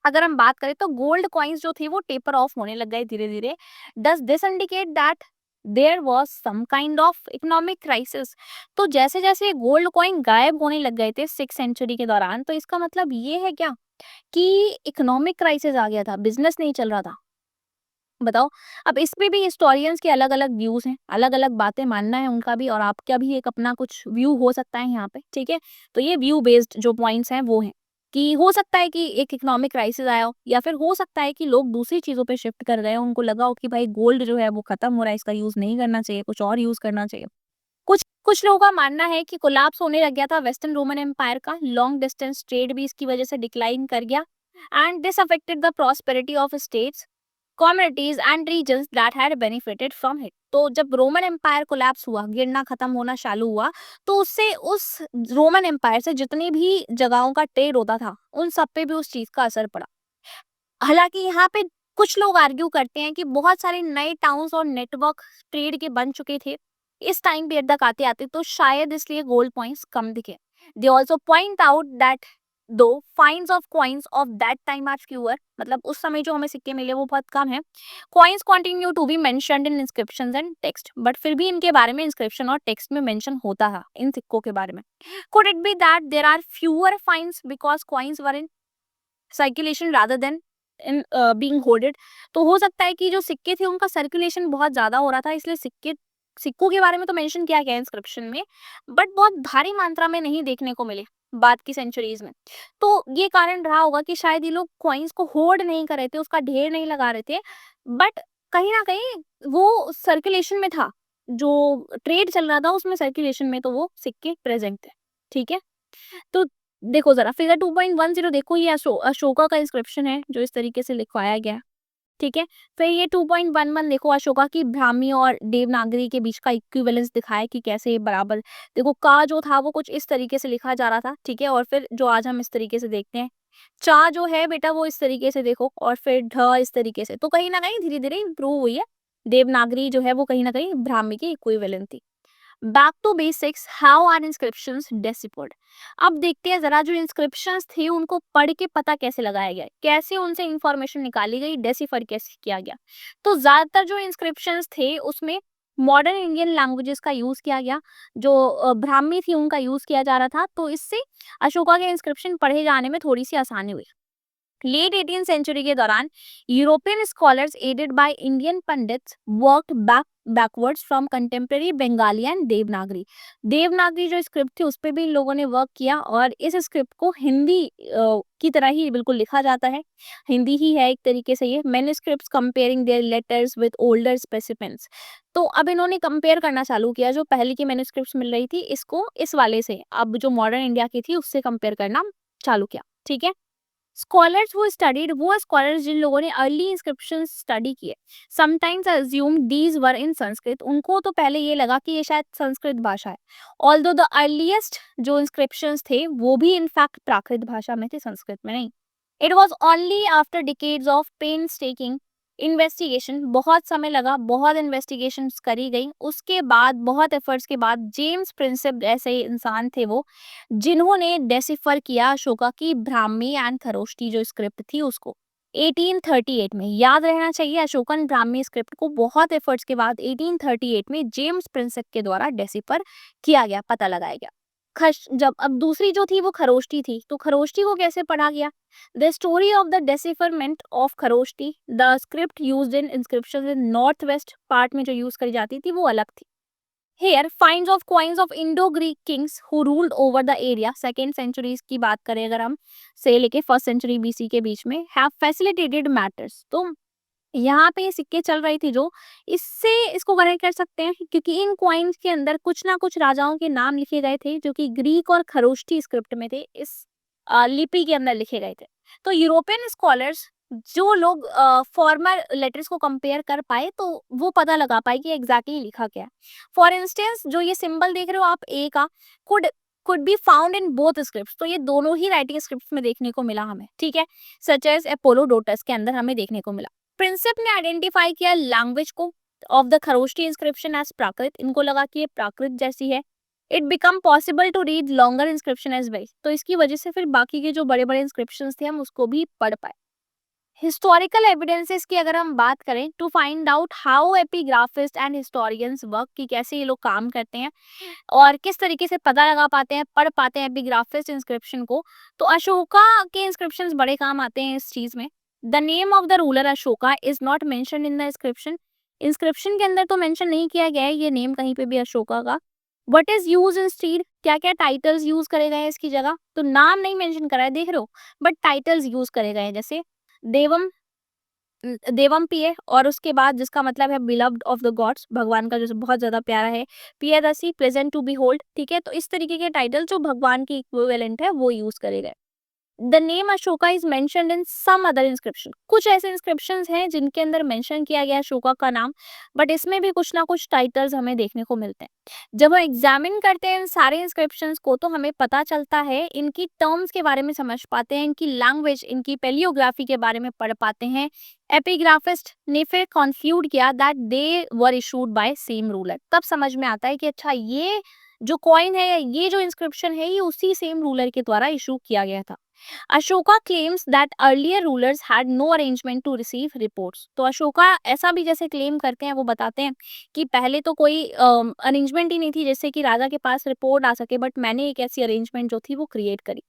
अगर हम बात करें तो गोल्ड कॉइन्स जो थे वो टेपर ऑफ होने लग गए धीरे धीरे। Does this indicate that there was some kind of economic crisis, तो जैसे जैसे गोल्ड कॉइन गायब होने लग गए थे 6th सेंचुरी के दौरान, तो इसका मतलब ये है क्या कि इकोनॉमिक क्राइसिस आ गया था, बिजनेस नहीं चल रहा था। बताओ, अब इस पे भी हिस्टोरियंस के अलग अलग व्यूज हैं, अलग अलग बातें मानना है उनका भी, और आपका भी एक अपना कुछ व्यू हो सकता है यहाँ पे, ठीक है। तो ये व्यू बेस्ड जो पॉइंट्स हैं वो हैं कि हो सकता है कि एक इकोनॉमिक क्राइसिस आया हो, या फिर हो सकता है कि लोग दूसरी चीजों पे शिफ्ट कर गए हो, उनको लगा हो कि भाई गोल्ड जो है वो खत्म हो रहा है, इसका यूज नहीं करना चाहिए, कुछ और यूज करना चाहिए। कुछ कुछ लोगों का मानना है कि कोलैप्स होने लग गया था वेस्टर्न रोमन एम्पायर का, लॉन्ग डिस्टेंस ट्रेड भी इसकी वजह से डिक्लाइन कर गया, and this affected the prosperity of states, communities and regions that had benefited from it. तो जब रोमन एम्पायर कोलैप्स हुआ, गिरना खत्म होना चालू हुआ, तो उससे उस रोमन एम्पायर से जितनी भी जगहों का ट्रेड होता था उन सब पे भी उस चीज का असर पड़ा। हालांकि यहाँ पे कुछ लोग आर्ग्यू करते हैं कि बहुत सारे नए टाउन्स और नेटवर्क ट्रेड के बन चुके थे इस टाइम पीरियड तक आते आते, तो शायद इसलिए गोल्ड पॉइंट्स कम दिखे। They also point out that though finds of coins of that time are fewer, मतलब उस समय जो हमें सिक्के मिले वो बहुत कम है। Coins continue to be mentioned in inscriptions and text, but फिर भी इनके बारे में इंस्क्रिप्शन और टेक्स्ट में मेंशन होता है इन सिक्कों के बारे में। Could it be that there are fewer finds because coins were in circulation rather than in being hoarded, तो हो सकता है कि जो सिक्के थे उनका सर्कुलेशन बहुत ज्यादा हो रहा था, इसलिए सिक्कों के बारे में तो मेंशन किया गया इंस्क्रिप्शन में, बट बहुत भारी मात्रा में नहीं देखने को मिले बाद की सेंचुरीज में। तो ये कारण रहा होगा कि शायद ये लोग कॉइन्स को होल्ड नहीं कर रहे थे, उसका ढेर नहीं लगा रहे थे, बट कहीं ना कहीं वो सर्कुलेशन में था, जो ट्रेड चल रहा था उसमें सर्कुलेशन में तो वो सिक्के प्रेजेंट थे, ठीक है। तो देखो जरा फिगर 2.10 देखो, ये अशोका का इंस्क्रिप्शन है जो इस तरीके से लिखवाया गया है, ठीक है। फिर ये 2.11 देखो, अशोका की ब्राह्मी और देवनागरी के बीच का इक्विवेलेंस दिखाया कि कैसे ये बराबर, देखो का जो था वो कुछ इस तरीके से लिखा जा रहा था, ठीक है, और फिर जो आज हम इस तरीके से देखते हैं, चा जो है बेटा वो इस तरीके से देखो, और फिर ढ इस तरीके से, तो कहीं ना कहीं धीरे धीरे इंप्रूव हुई है। देवनागरी जो है वो कहीं ना कहीं ब्राह्मी की इक्विवेलेंट थी। Back to basics, how are inscriptions deciphered. अब देखते हैं जरा जो इंस्क्रिप्शंस थे उनको पढ़ के पता कैसे लगाया गया, कैसे उनसे इंफॉर्मेशन निकाली गई, डेसिफर कैसे किया गया। तो ज्यादातर जो इंस्क्रिप्शंस थे उसमें मॉडर्न इंडियन लैंग्वेजेस का यूज किया गया, जो ब्राह्मी थी उनका यूज किया जा रहा था, तो इससे अशोका के इंस्क्रिप्शन पढ़े जाने में थोड़ी सी आसानी हुई। लेट 18th सेंचुरी के दौरान European scholars aided by Indian pandits worked backwards from contemporary Bengali and Devanagari. Devanagari जो स्क्रिप्ट थी उस पे भी इन लोगों ने वर्क किया और इस स्क्रिप्ट को हिंदी की तरह ही बिल्कुल लिखा जाता है, हिंदी ही है एक तरीके से ये। Manuscripts comparing their letters with older specimens. तो अब इन्होंने कंपेयर करना चालू किया, जो पहले की मैन्युस्क्रिप्ट्स मिल रही थी इसको इस वाले से, अब जो मॉडर्न इंडिया की थी उससे कंपेयर करना चालू किया, ठीक है। स्कॉलर्स वो स्टडीड, वो स्कॉलर्स जिन लोगों ने अर्ली इंस्क्रिप्शन स्टडी किए, समटाइम्स अज्यूम दीज वर इन संस्कृत, उनको तो पहले ये लगा कि ये शायद संस्कृत भाषा है। ऑल्दो द अर्लीस्ट जो इंस्क्रिप्शंस थे वो भी इनफैक्ट प्राकृत भाषा में थे, संस्कृत में नहीं। It was only after decades of pain investigation, बहुत समय लगा, बहुत इन्वेस्टिगेशन करी गई, उसके बाद बहुत एफर्ट्स के बाद जेम्स प्रिंसेप ऐसे इंसान थे वो, जिन्होंने डेसिफर किया अशोका की ब्राह्मी एंड खरोष्टी जो स्क्रिप्ट थी उसको 1838 में। याद रहना चाहिए, अशोकन ब्राह्मी स्क्रिप्ट को बहुत एफर्ट्स के बाद 1838 में जेम्स प्रिंसेप के द्वारा डेसिफर किया गया, पता लगाया गया। खश जब अब दूसरी जो थी वो खरोष्टी थी, तो खरोष्टी को कैसे पढ़ा गया? The story of the decipherment of Kharosthi, the script used in inscriptions in north west part में जो यूज करी जाती थी वो अलग थी। Here, finds of coins of Indo-Greek kings who ruled over the area, second centuries की बात करें अगर हम, से लेके फर्स्ट सेंचुरी बीसी के बीच में, have facilitated matters। तो यहाँ पे ये सिक्के चल रही थी जो, इससे इसको कनेक्ट कर सकते हैं क्योंकि इन कॉइन्स के अंदर कुछ ना कुछ राजाओं के नाम लिखे गए थे जो कि ग्रीक और खरोष्टी स्क्रिप्ट में थे, इस लिपि के अंदर लिखे गए थे। तो यूरोपियन स्कॉलर्स जो लोग फॉर्मल लेटर्स को कंपेयर कर पाए तो वो पता लगा पाए कि एग्जैक्टली लिखा क्या है। फॉर इंस्टेंस जो ये सिंबल देख रहे हो आप ए का, could could be found in both scripts, तो ये दोनों ही राइटिंग स्क्रिप्ट्स में देखने को मिला हमें, ठीक है। सच एज अपोलोडोटस के अंदर हमें देखने को मिला। प्रिंसिप ने आइडेंटिफाई किया लैंग्वेज को of the Kharosthi inscription as Prakrit, इनको लगा कि ये प्राकृत जैसी है। It become possible to read longer inscription as well, तो इसकी वजह से फिर बाकी के जो बड़े बड़े इंस्क्रिप्शन थे हम उसको भी पढ़ पाए। हिस्टोरिकल एविडेंसेस की अगर हम बात करें to find out how epigraphist and historians work, कि कैसे ये लोग काम करते हैं और किस तरीके से पता लगा पाते हैं, पढ़ पाते हैं एपिग्राफिस्ट इंस्क्रिप्शन को, तो अशोका के इंस्क्रिप्शंस बड़े काम आते हैं इस चीज में। The name of the ruler Ashoka is not mentioned in the inscription, inscription के अंदर तो मेंशन नहीं किया गया है ये नेम कहीं पे भी अशोका का। वट इज यूज इंस्टीड, क्या क्या टाइटल्स यूज करे गए हैं इसकी जगह, तो नाम नहीं मेंशन करा है देख रहे हो, बट टाइटल्स यूज करे गए हैं, जैसे देवम, देवम पिए, और उसके बाद जिसका मतलब है बिलव्ड ऑफ द गॉड्स, भगवान का जो बहुत ज्यादा प्यारा है, Piyadasi pleasant to behold, ठीक है। तो इस तरीके के टाइटल जो भगवान की इक्विवेलेंट है वो यूज करे गए। The name Ashoka is mentioned in some other inscription, कुछ ऐसे इंस्क्रिप्शंस हैं जिनके अंदर मेंशन किया गया है अशोका का नाम, बट इसमें भी कुछ ना कुछ टाइटल्स हमें देखने को मिलते हैं। जब हम एग्जामिन करते हैं इन सारे इंस्क्रिप्शंस को तो हमें पता चलता है, इनकी टर्म्स के बारे में समझ पाते हैं, इनकी लैंग्वेज, इनकी पेलियोग्राफी के बारे में पढ़ पाते हैं। एपिग्राफिस्ट ने फिर कंक्लूड किया that they were issued bye same ruler, तब समझ में आता है कि अच्छा ये जो कॉइन है, ये जो इंस्क्रिप्शन है, ये उसी सेम रूलर के द्वारा इशू किया गया था। Ashoka claims that earlier rulers had no arrangement to receive reports, तो अशोका ऐसा भी जैसे क्लेम करते हैं, वो बताते हैं कि पहले तो कोई अरेंजमेंट ही नहीं थी जिससे कि राजा के पास रिपोर्ट आ सके, बट मैंने एक ऐसी अरेंजमेंट जो थी वो क्रिएट करी।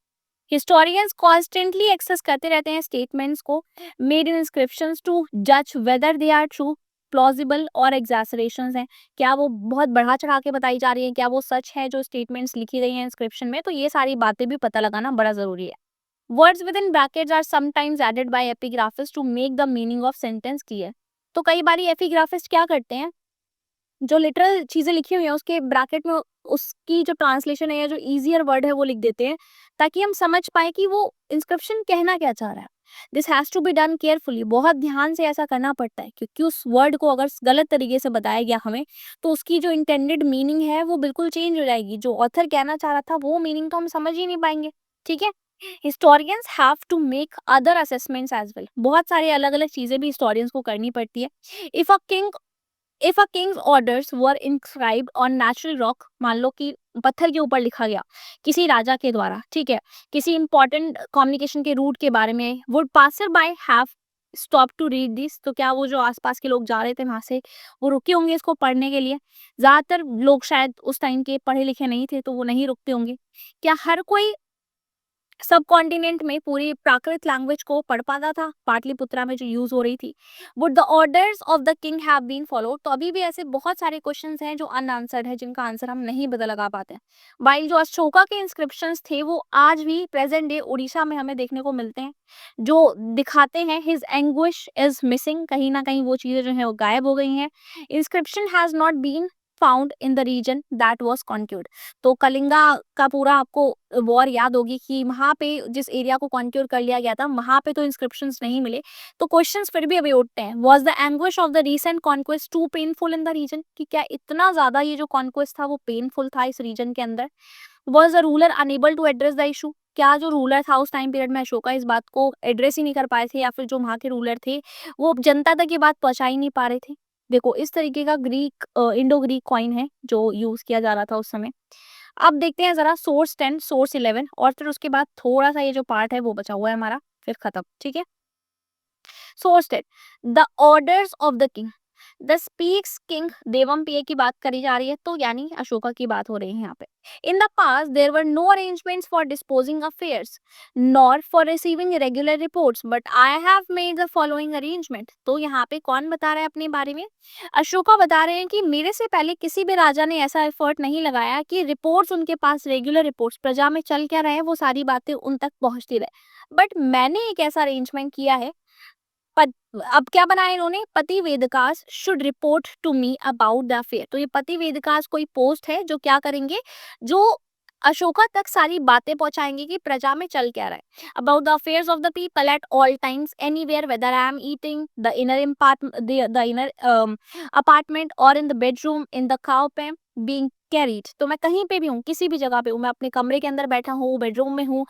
हिस्टोरियंस कॉन्स्टेंटली एक्सेस करते रहते हैं स्टेटमेंट्स को मेड इन इंस्क्रिप्शंस टू जज whether they are true, plausible और एग्जैसरेशंस हैं, क्या वो बहुत बढ़ा चढ़ा के बताई जा रही है, क्या वो सच है जो स्टेटमेंट्स लिखी गई हैं इंस्क्रिप्शन में, तो ये सारी बातें भी पता लगाना बड़ा जरूरी है। Words within brackets are sometimes added by epigraphists to make the meaning of sentence clear। तो कई बारी एपिग्राफिस्ट क्या करते हैं, जो लिटरल चीजें लिखी हुई हैं उसके ब्रैकेट में उसकी जो ट्रांसलेशन है या जो इजियर वर्ड है वो लिख देते हैं, ताकि हम समझ पाए कि वो इंस्क्रिप्शन कहना क्या चाह रहा है। This has to be done carefully, बहुत ध्यान से ऐसा करना पड़ता है, क्योंकि उस वर्ड को अगर गलत तरीके से बताया गया हमें तो उसकी जो इंटेंडेड मीनिंग है वो बिल्कुल चेंज हो जाएगी, जो ऑथर कहना चाह रहा था वो मीनिंग तो हम समझ ही नहीं पाएंगे, ठीक है। Historians have to make other assessments as well, बहुत सारे अलग अलग चीजें भी हिस्टोरियंस को करनी पड़ती है। If a king if a Kings orders were inscribed on natural rock, मान लो कि पत्थर के ऊपर लिखा गया किसी राजा के द्वारा, ठीक है, किसी इंपॉर्टेंट कम्युनिकेशन के रूट के बारे में, would passer by have stop to read this, तो क्या वो जो आसपास के लोग जा रहे थे वहां से वो रुके होंगे इसको पढ़ने के लिए? ज्यादातर लोग शायद उस टाइम के पढ़े लिखे नहीं थे तो वो नहीं रुकते होंगे। क्या हर कोई सब कॉन्टिनेंट में पूरी प्राकृत लैंग्वेज को पढ़ पाता था, पाटलिपुत्रा में जो यूज हो रही थी। Would the orders of the king have been followed? तो अभी भी ऐसे बहुत सारे क्वेश्चंस हैं जो अनआंसर्ड है, जिनका आंसर हम नहीं बता लगा पाते हैं। वाइल जो अशोका के इंस्क्रिप्शंस थे वो आज भी प्रेजेंट डे उड़ीसा में हमें देखने को मिलते हैं, जो दिखाते हैं हिज एंग्विश इज मिसिंग, कहीं ना कहीं वो चीजें जो है वो गायब हो गई हैं। Inscription has not been found in the region that was conquered. तो कलिंगा का पूरा आपको वॉर याद होगी कि वहाँ पे जिस एरिया को कॉन्क्यूर कर लिया गया था, वहाँ पे तो इंस्क्रिप्शंस नहीं मिले। तो क्वेश्चंस फिर भी अभी उठते हैं, was the anguish of the recent conquest too painful in the region? कि क्या इतना ज्यादा ये जो कॉन्क्वेस्ट था वो पेनफुल था इस रीजन के अंदर? Was the ruler unable to address the issue? क्या जो रूलर था उस टाइम पीरियड में अशोका इस बात को एड्रेस ही नहीं कर पाए थे, या फिर जो वहाँ के रूलर थे वो जनता तक ये बात पहुंचा ही नहीं पा रहे थे? देखो इस तरीके का ग्रीक इंडो ग्रीक कॉइन है जो यूज किया जा रहा था उस समय। अब देखते हैं जरा सोर्स 10 सोर्स 11, और फिर उसके बाद थोड़ा सा ये जो पार्ट है वो बचा हुआ है हमारा, फिर खत्म। ठीक है। Source 10, the orders of the king, the speaks king Devampiya की बात करी जा रही है, तो यानी अशोका की बात हो रही है यहाँ पे। In the past there were no arrangements for disposing affairs nor for receiving regular reports, but I have made the following arrangement. तो यहाँ पे कौन बता रहा है अपने बारे में? अशोका बता रहे हैं कि मेरे से पहले किसी भी राजा ने ऐसा एफर्ट नहीं लगाया कि रिपोर्ट्स उनके पास, रेगुलर रिपोर्ट्स प्रजा में चल क्या रहा है वो सारी बातें उन तक पहुंचती रहे, बट मैंने एक ऐसा अरेंजमेंट किया है। पत, अब क्या बनाया इन्होंने? Pativedakas should report to me about the affair. तो ये पति वेदकास कोई पोस्ट है जो क्या करेंगे, जो अशोका तक सारी बातें पहुंचाएंगे कि प्रजा में चल क्या रहा है, about the affairs of the people at all times anywhere whether I am eating the inner apartment और in the bedroom in the cow pen being carried. तो मैं कहीं पे भी हूँ, किसी भी जगह पे हूँ, मैं अपने कमरे के अंदर बैठा हूँ, बेडरूम में हूँ,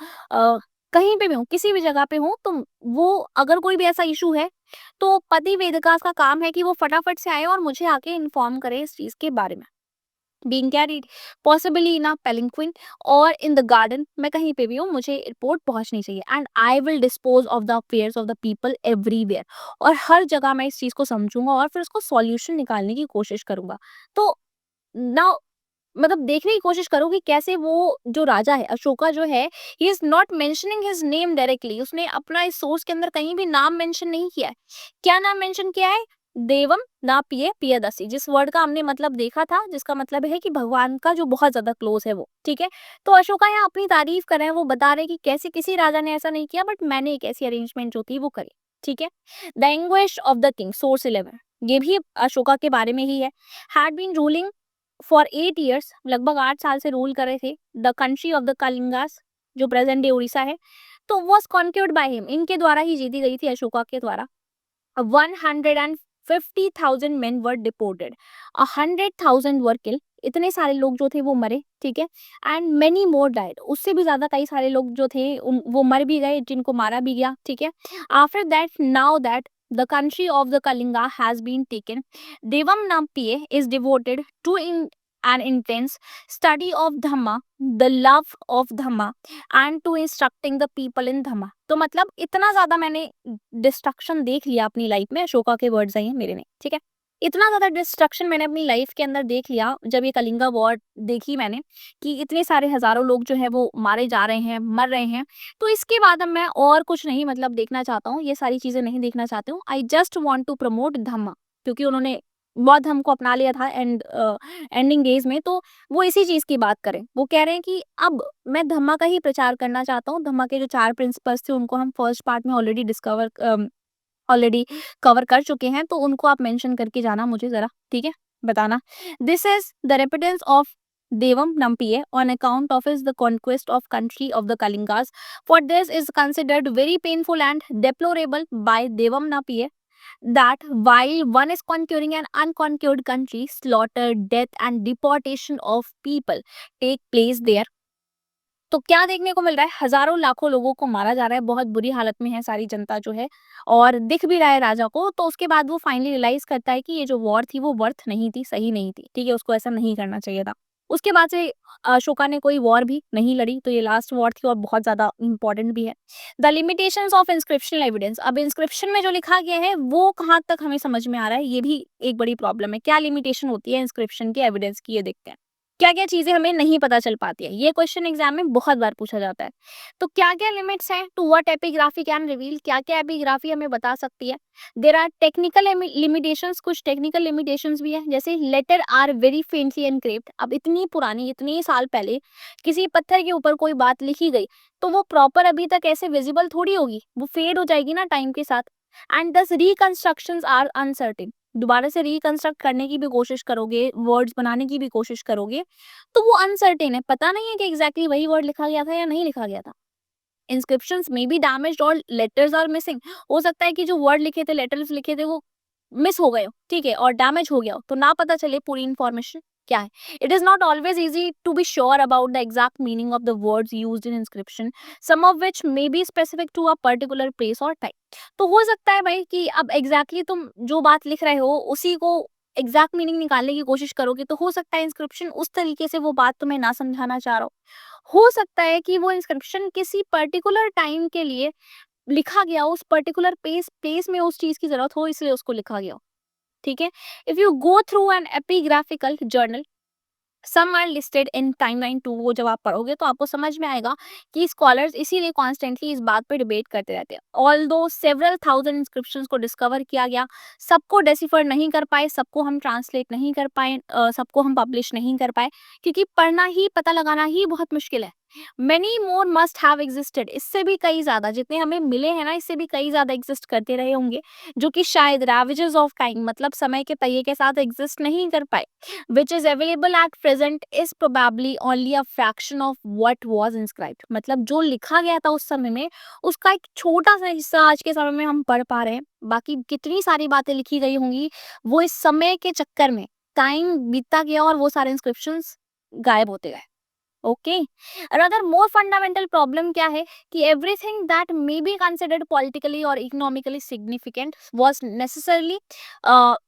कहीं पे भी हूँ, किसी भी जगह पे हूँ, तो वो अगर कोई भी ऐसा इशू है तो पति वेदकास का काम है कि वो फटाफट से आए और मुझे आके इन्फॉर्म करे इस चीज के बारे में। बीइंग कैरीड पॉसिबली इन अ पेलिंक्विन और इन द गार्डन, मैं कहीं पे भी हूँ, मुझे रिपोर्ट पहुंचनी चाहिए। And I will dispose of the affairs of the people everywhere, और हर जगह मैं इस चीज को समझूंगा और फिर उसको सॉल्यूशन निकालने की कोशिश करूंगा। तो ना, मतलब देखने की कोशिश करो कि कैसे वो जो राजा है अशोका जो है, he is not mentioning his name directly, उसने अपना इस सोर्स के अंदर कहीं भी नाम मेंशन नहीं किया है। क्या नाम मेंशन किया है? देवम ना पिए पियदसी, जिस वर्ड का हमने मतलब देखा था, जिसका मतलब है कि भगवान का जो बहुत ज्यादा क्लोज है वो। ठीक है। तो अशोका यहाँ अपनी तारीफ कर रहे हैं, वो बता रहे हैं कि कैसे किसी राजा ने ऐसा नहीं किया, बट मैंने एक ऐसी अरेंजमेंट जो थी वो करी। ठीक है। The anguish of the king source 11, ये भी अशोका के बारे में ही है। Had been ruling for 8 years, लगभग 8 साल से रूल कर रहे थे, द कंट्री ऑफ द कलिंगास, जो प्रेजेंट डे उड़ीसा है, तो वॉज कॉन्क्यूर्ड बाय हिम, इनके द्वारा ही जीती गई थी, अशोका के द्वारा। 150,000 men were deported, 100,000 were killed, इतने सारे लोग जो थे वो मरे। ठीक है। एंड मेनी मोर डाइड, उससे भी ज्यादा कई सारे लोग जो थे वो मर भी गए, जिनको मारा भी गया। ठीक है। After that now that the country of the Kalinga has been taken, Devam Nampiye is devoted to an intense study of Dhamma, the love of Dhamma, and to instructing the people in Dhamma। तो मतलब इतना ज्यादा मैंने destruction देख लिया अपनी life में, अशोका के वर्ड्स आई हैं मेरे में। ठीक है। इतना ज्यादा डिस्ट्रक्शन मैंने अपनी लाइफ के अंदर देख लिया जब ये कलिंगा वॉर देखी मैंने, कि इतने सारे हजारों लोग जो है वो मारे जा रहे हैं, मर रहे हैं। तो इसके बाद अब मैं और कुछ नहीं मतलब देखना चाहता हूँ, ये सारी चीजें नहीं देखना चाहती हूँ। I just want to promote dhamma, क्योंकि उन्होंने बौद्ध धर्म को अपना लिया था एंडिंग डेज में। तो वो इसी चीज की बात करें, वो कह रहे हैं कि अब मैं धम्मा का ही प्रचार करना चाहता हूँ। धम्मा के जो 4 प्रिंसिपल्स थे उनको हम फर्स्ट पार्ट में ऑलरेडी कवर कर चुके हैं, तो उनको आप मेंशन करके जाना मुझे जरा। ठीक है। बताना, this is the residence of Devam Nampiye on account of his the conquest of country of the Kalingas. For this is considered very painful and deplorable by Devam Nampiye that while one is conquering an unconquered country, slaughter, death and deportation of people take place there। तो क्या देखने को मिल रहा है? हजारों लाखों लोगों को मारा जा रहा है, बहुत बुरी हालत में है सारी जनता जो है, और दिख भी रहा है राजा को। तो उसके बाद वो फाइनली रियलाइज करता है कि ये जो वॉर थी वो वर्थ नहीं थी, सही नहीं थी। ठीक है। उसको ऐसा नहीं करना चाहिए था। उसके बाद से अशोका ने कोई वॉर भी नहीं लड़ी, तो ये लास्ट वॉर थी और बहुत ज्यादा इंपॉर्टेंट भी है। The limitations of inscriptional evidence, अब इंस्क्रिप्शन में जो लिखा गया है वो कहाँ तक हमें समझ में आ रहा है, ये भी एक बड़ी प्रॉब्लम है। क्या लिमिटेशन होती है इंस्क्रिप्शन की, एविडेंस की, ये देखते हैं। क्या-क्या चीज़ें हमें नहीं पता चल पाती है। ये क्वेश्चन एग्ज़ाम में बहुत बार पूछा जाता है। तो क्या-क्या लिमिट्स हैं to what epigraphy can reveal, क्या-क्या एपिग्राफी हमें बता सकती है। देयर आर टेक्निकल लिमिटेशंस, कुछ टेक्निकल लिमिटेशंस भी हैं, जैसे letter are very faintly encrypt. अब इतनी पुरानी, इतने साल पहले किसी पत्थर के ऊपर कोई बात लिखी गई, तो वो प्रॉपर अभी तक ऐसे विजिबल थोड़ी होगी, वो फेड हो जाएगी ना टाइम के साथ। एंड दस रिकंस्ट्रक्शंस आर अनसर्टेन, दोबारा से रिकंस्ट्रक्ट करने की भी कोशिश करोगे, वर्ड्स बनाने की भी कोशिश करोगे, तो वो अनसर्टेन है, पता नहीं है कि एग्जैक्टली वही वर्ड लिखा गया था या नहीं लिखा गया था। इंस्क्रिप्शंस में बी डैमेज्ड और लेटर्स आर मिसिंग, हो सकता है कि जो वर्ड लिखे थे, लेटर्स लिखे थे, वो मिस हो गए हो, ठीक है, और डैमेज हो गया हो, तो ना पता चले पूरी इंफॉर्मेशन क्या है। It is not always easy to be sure about the exact meaning of the words used in inscription, some of which may be specific to a particular place और टाइम। तो हो सकता है भाई कि अब एग्जैक्टली तुम जो बात लिख रहे हो उसी को एग्जैक्ट मीनिंग निकालने की कोशिश करोगे, तो हो सकता है इंस्क्रिप्शन उस तरीके से वो बात तुम्हें ना समझाना चाह रहा हो सकता है कि वो इंस्क्रिप्शन किसी पर्टिकुलर टाइम के लिए लिखा गया हो, उस पर्टिकुलर प्लेस प्लेस में उस चीज की जरूरत हो, इसलिए उसको लिखा गया हो। ठीक है। If you go through an epigraphical journal, some are listed in timeline to, वो जब आप पढ़ोगे तो आपको समझ में आएगा कि स्कॉलर्स इसीलिए कॉन्स्टेंटली इस बात पे डिबेट करते रहते हैं। ऑल दो सेवरल थाउजेंड इंस्क्रिप्शंस को डिस्कवर किया गया, सबको डेसिफर नहीं कर पाए, सबको हम ट्रांसलेट नहीं कर पाए, सबको हम पब्लिश नहीं कर पाए, क्योंकि पढ़ना ही, पता लगाना ही बहुत मुश्किल है। Many more must have existed, इससे भी कई ज्यादा जितने हमें मिले हैं ना, इससे भी कई ज्यादा एग्जिस्ट करते रहे होंगे, जो कि शायद रैवेजेस ऑफ टाइम, मतलब समय के पहिए के साथ एग्जिस्ट नहीं कर पाए, which is available at present is probably only a fraction of what was inscribed। मतलब जो लिखा गया था उस समय में, उसका एक छोटा सा हिस्सा आज के समय में हम पढ़ पा रहे हैं। बाकी कितनी सारी बातें लिखी गई होंगी, वो इस समय के चक्कर में टाइम बीतता गया और वो सारे इंस्क्रिप्शंस गायब होते गए। Okay. Another more fundamental problem क्या है कि everything that may be considered politically और economically significant was necessarily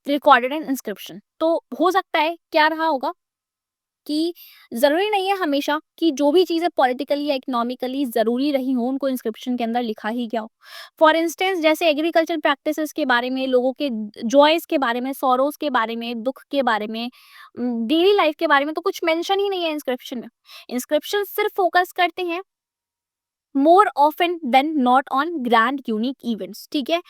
recorded in inscription. तो हो सकता है क्या रहा होगा कि ज़रूरी नहीं है हमेशा कि जो भी चीज़ें पॉलिटिकली या इकोनॉमिकली ज़रूरी रही हों, उनको इंस्क्रिप्शन के अंदर लिखा ही गया हो। फॉर इंस्टेंस, जैसे एग्रीकल्चर प्रैक्टिसेस के बारे में, लोगों के जॉयज़ के बारे में, सॉरोज़ के बारे में, दुःख के बारे में, डेली लाइफ़ के बारे में तो कुछ मेंशन ही नहीं है इंस्क्रिप्शन में। इंस्क्रिप्शन सिर्फ़ फ़ोकस करते हैं more often than not on grand unique events, ठीक है।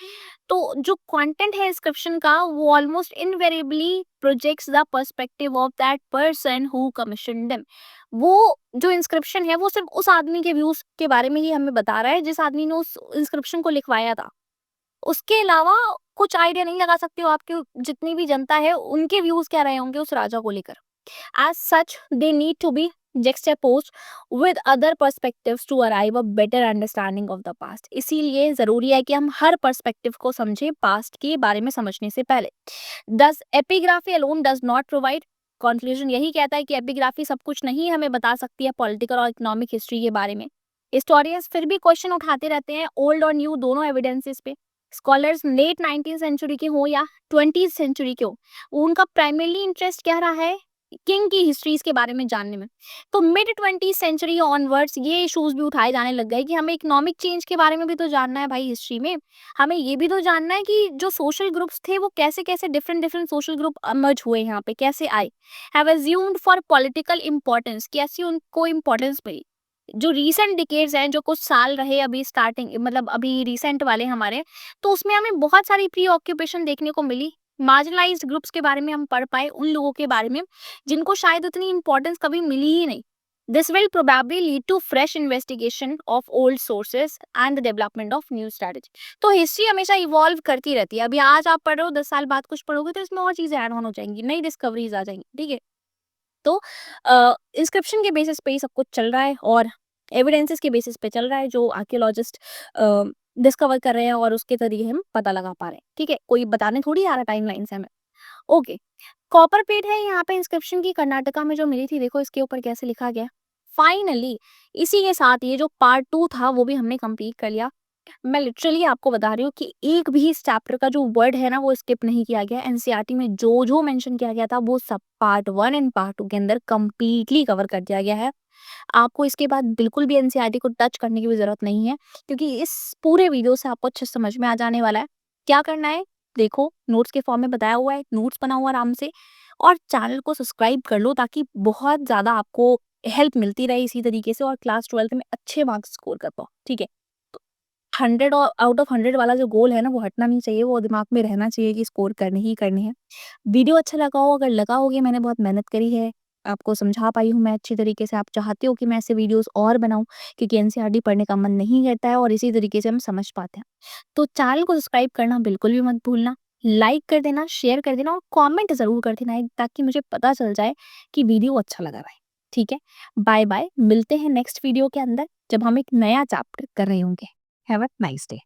तो जो कंटेंट है इंस्क्रिप्शन का, वो almost invariably projects the perspective of that person who commission them. वो जो इंस्क्रिप्शन है वो सिर्फ उस आदमी के व्यूज के बारे में ही हमें बता रहा है जिस आदमी ने उस इंस्क्रिप्शन को लिखवाया था। उसके अलावा कुछ आइडिया नहीं लगा सकते हो आपके जितनी भी जनता है उनके व्यूज क्या रहे होंगे उस राजा को लेकर। As such, they need to be juxtaposed with other perspectives to arrive a better understanding of the past। इसीलिए जरूरी है कि हम हर पर्सपेक्टिव को समझें पास्ट के बारे में समझने से पहले। Thus, epigraphy alone does not provide। Conclusion यही कहता है कि एपिग्राफी सब कुछ नहीं हमें बता सकती है पॉलिटिकल और इकोनॉमिक हिस्ट्री के बारे में। हिस्टोरियंस फिर भी क्वेश्चन उठाते रहते हैं ओल्ड और न्यू दोनों एविडेंसेस पे। स्कॉलर्स लेट 19th सेंचुरी के हो या 20th सेंचुरी के हो, उनका प्राइमरली इंटरेस्ट क्या रहा है किंग की हिस्ट्रीज के बारे में जानने में। तो मिड 20th सेंचुरी ऑनवर्ड्स ये इश्यूज भी उठाए जाने लग गए कि हमें इकोनॉमिक चेंज के बारे में भी तो जानना है भाई हिस्ट्री में। हमें ये भी तो जानना है कि जो सोशल ग्रुप्स थे वो कैसे कैसे different different social group emerged हुए यहाँ पे, कैसे आए, have assumed for political importance, कैसी उनको इंपॉर्टेंस मिली। जो रीसेंट डिकेड्स हैं, जो कुछ साल रहे अभी स्टार्टिंग, मतलब अभी रिसेंट वाले हमारे, तो उसमें हमें बहुत सारी प्री ऑक्यूपेशन देखने को मिली। मार्जिनलाइज्ड ग्रुप्स के बारे में हम पढ़ पाए, उन लोगों के बारे में जिनको शायद उतनी इंपॉर्टेंस कभी मिली ही नहीं। This will probably lead to fresh investigation of old sources and the development of new strategy. तो हिस्ट्री हमेशा इवॉल्व करती रहती है। अभी आज आप पढ़ रहे हो, 10 साल बाद कुछ पढ़ोगे तो इसमें और चीजें ऐड ऑन हो जाएंगी, नई डिस्कवरीज आ जाएंगी, ठीक है। तो इंस्क्रिप्शन के बेसिस पे ही सब कुछ चल रहा है और एविडेंसेस के बेसिस पे चल रहा है, जो आर्कियोलॉजिस्ट डिस्कवर कर रहे हैं और उसके जरिए हम पता लगा पा रहे हैं, ठीक है। कोई बताने थोड़ी आ रहा टाइमलाइन से हमें। ओके। कॉपर प्लेट है यहाँ पे इंस्क्रिप्शन की, कर्नाटका में जो मिली थी, देखो इसके ऊपर कैसे लिखा गया। फाइनली इसी के साथ ये जो पार्ट 2 था वो भी हमने कंप्लीट कर लिया। मैं लिटरली आपको बता रही हूँ कि एक भी इस चैप्टर का जो वर्ड है ना वो स्किप नहीं किया गया। एनसीईआरटी में जो जो मेंशन किया गया था वो सब पार्ट 1 एंड पार्ट 2 के अंदर कंप्लीटली कवर कर दिया गया है। आपको इसके बाद बिल्कुल भी एनसीईआरटी को टच करने की भी जरूरत नहीं है, क्योंकि इस पूरे वीडियो से आपको अच्छे से समझ में आ जाने वाला है। क्या करना है, देखो नोट्स के फॉर्म में बताया हुआ है, नोट्स बना हुआ आराम से, और चैनल को सब्सक्राइब कर लो ताकि बहुत ज़्यादा आपको हेल्प मिलती रहे इसी तरीके से और क्लास 12th में अच्छे मार्क्स स्कोर कर पाओ, ठीक है? तो 100 और आउट ऑफ 100 वाला जो गोल है ना, वो हटना नहीं चाहिए, वो दिमाग में रहना चाहिए कि स्कोर करने ही करने हैं। वीडियो अच्छा लगा हो, अगर लगा हो कि मैंने बहुत मेहनत करी है, आपको समझा पाई हूँ मैं अच्छी तरीके से, आप चाहते हो कि मैं ऐसे वीडियोज़ और बनाऊँ क्योंकि एनसीईआरटी पढ़ने का मन नहीं करता है और इसी तरीके से हम समझ पाते हैं। तो चैनल को सब्सक्राइब करना बिल्कुल भी मत भूलना, लाइक कर देना, शेयर कर देना और कमेंट ज़रूर कर देना ताकि मुझे पता चल जाए कि वीडियो अच्छा लगा है। ठीक है? बाय-बाय, मिलते हैं नेक्स्ट वीडियो के अंदर जब हम एक नया चैप्टर कर रहे होंगे। Have a nice day.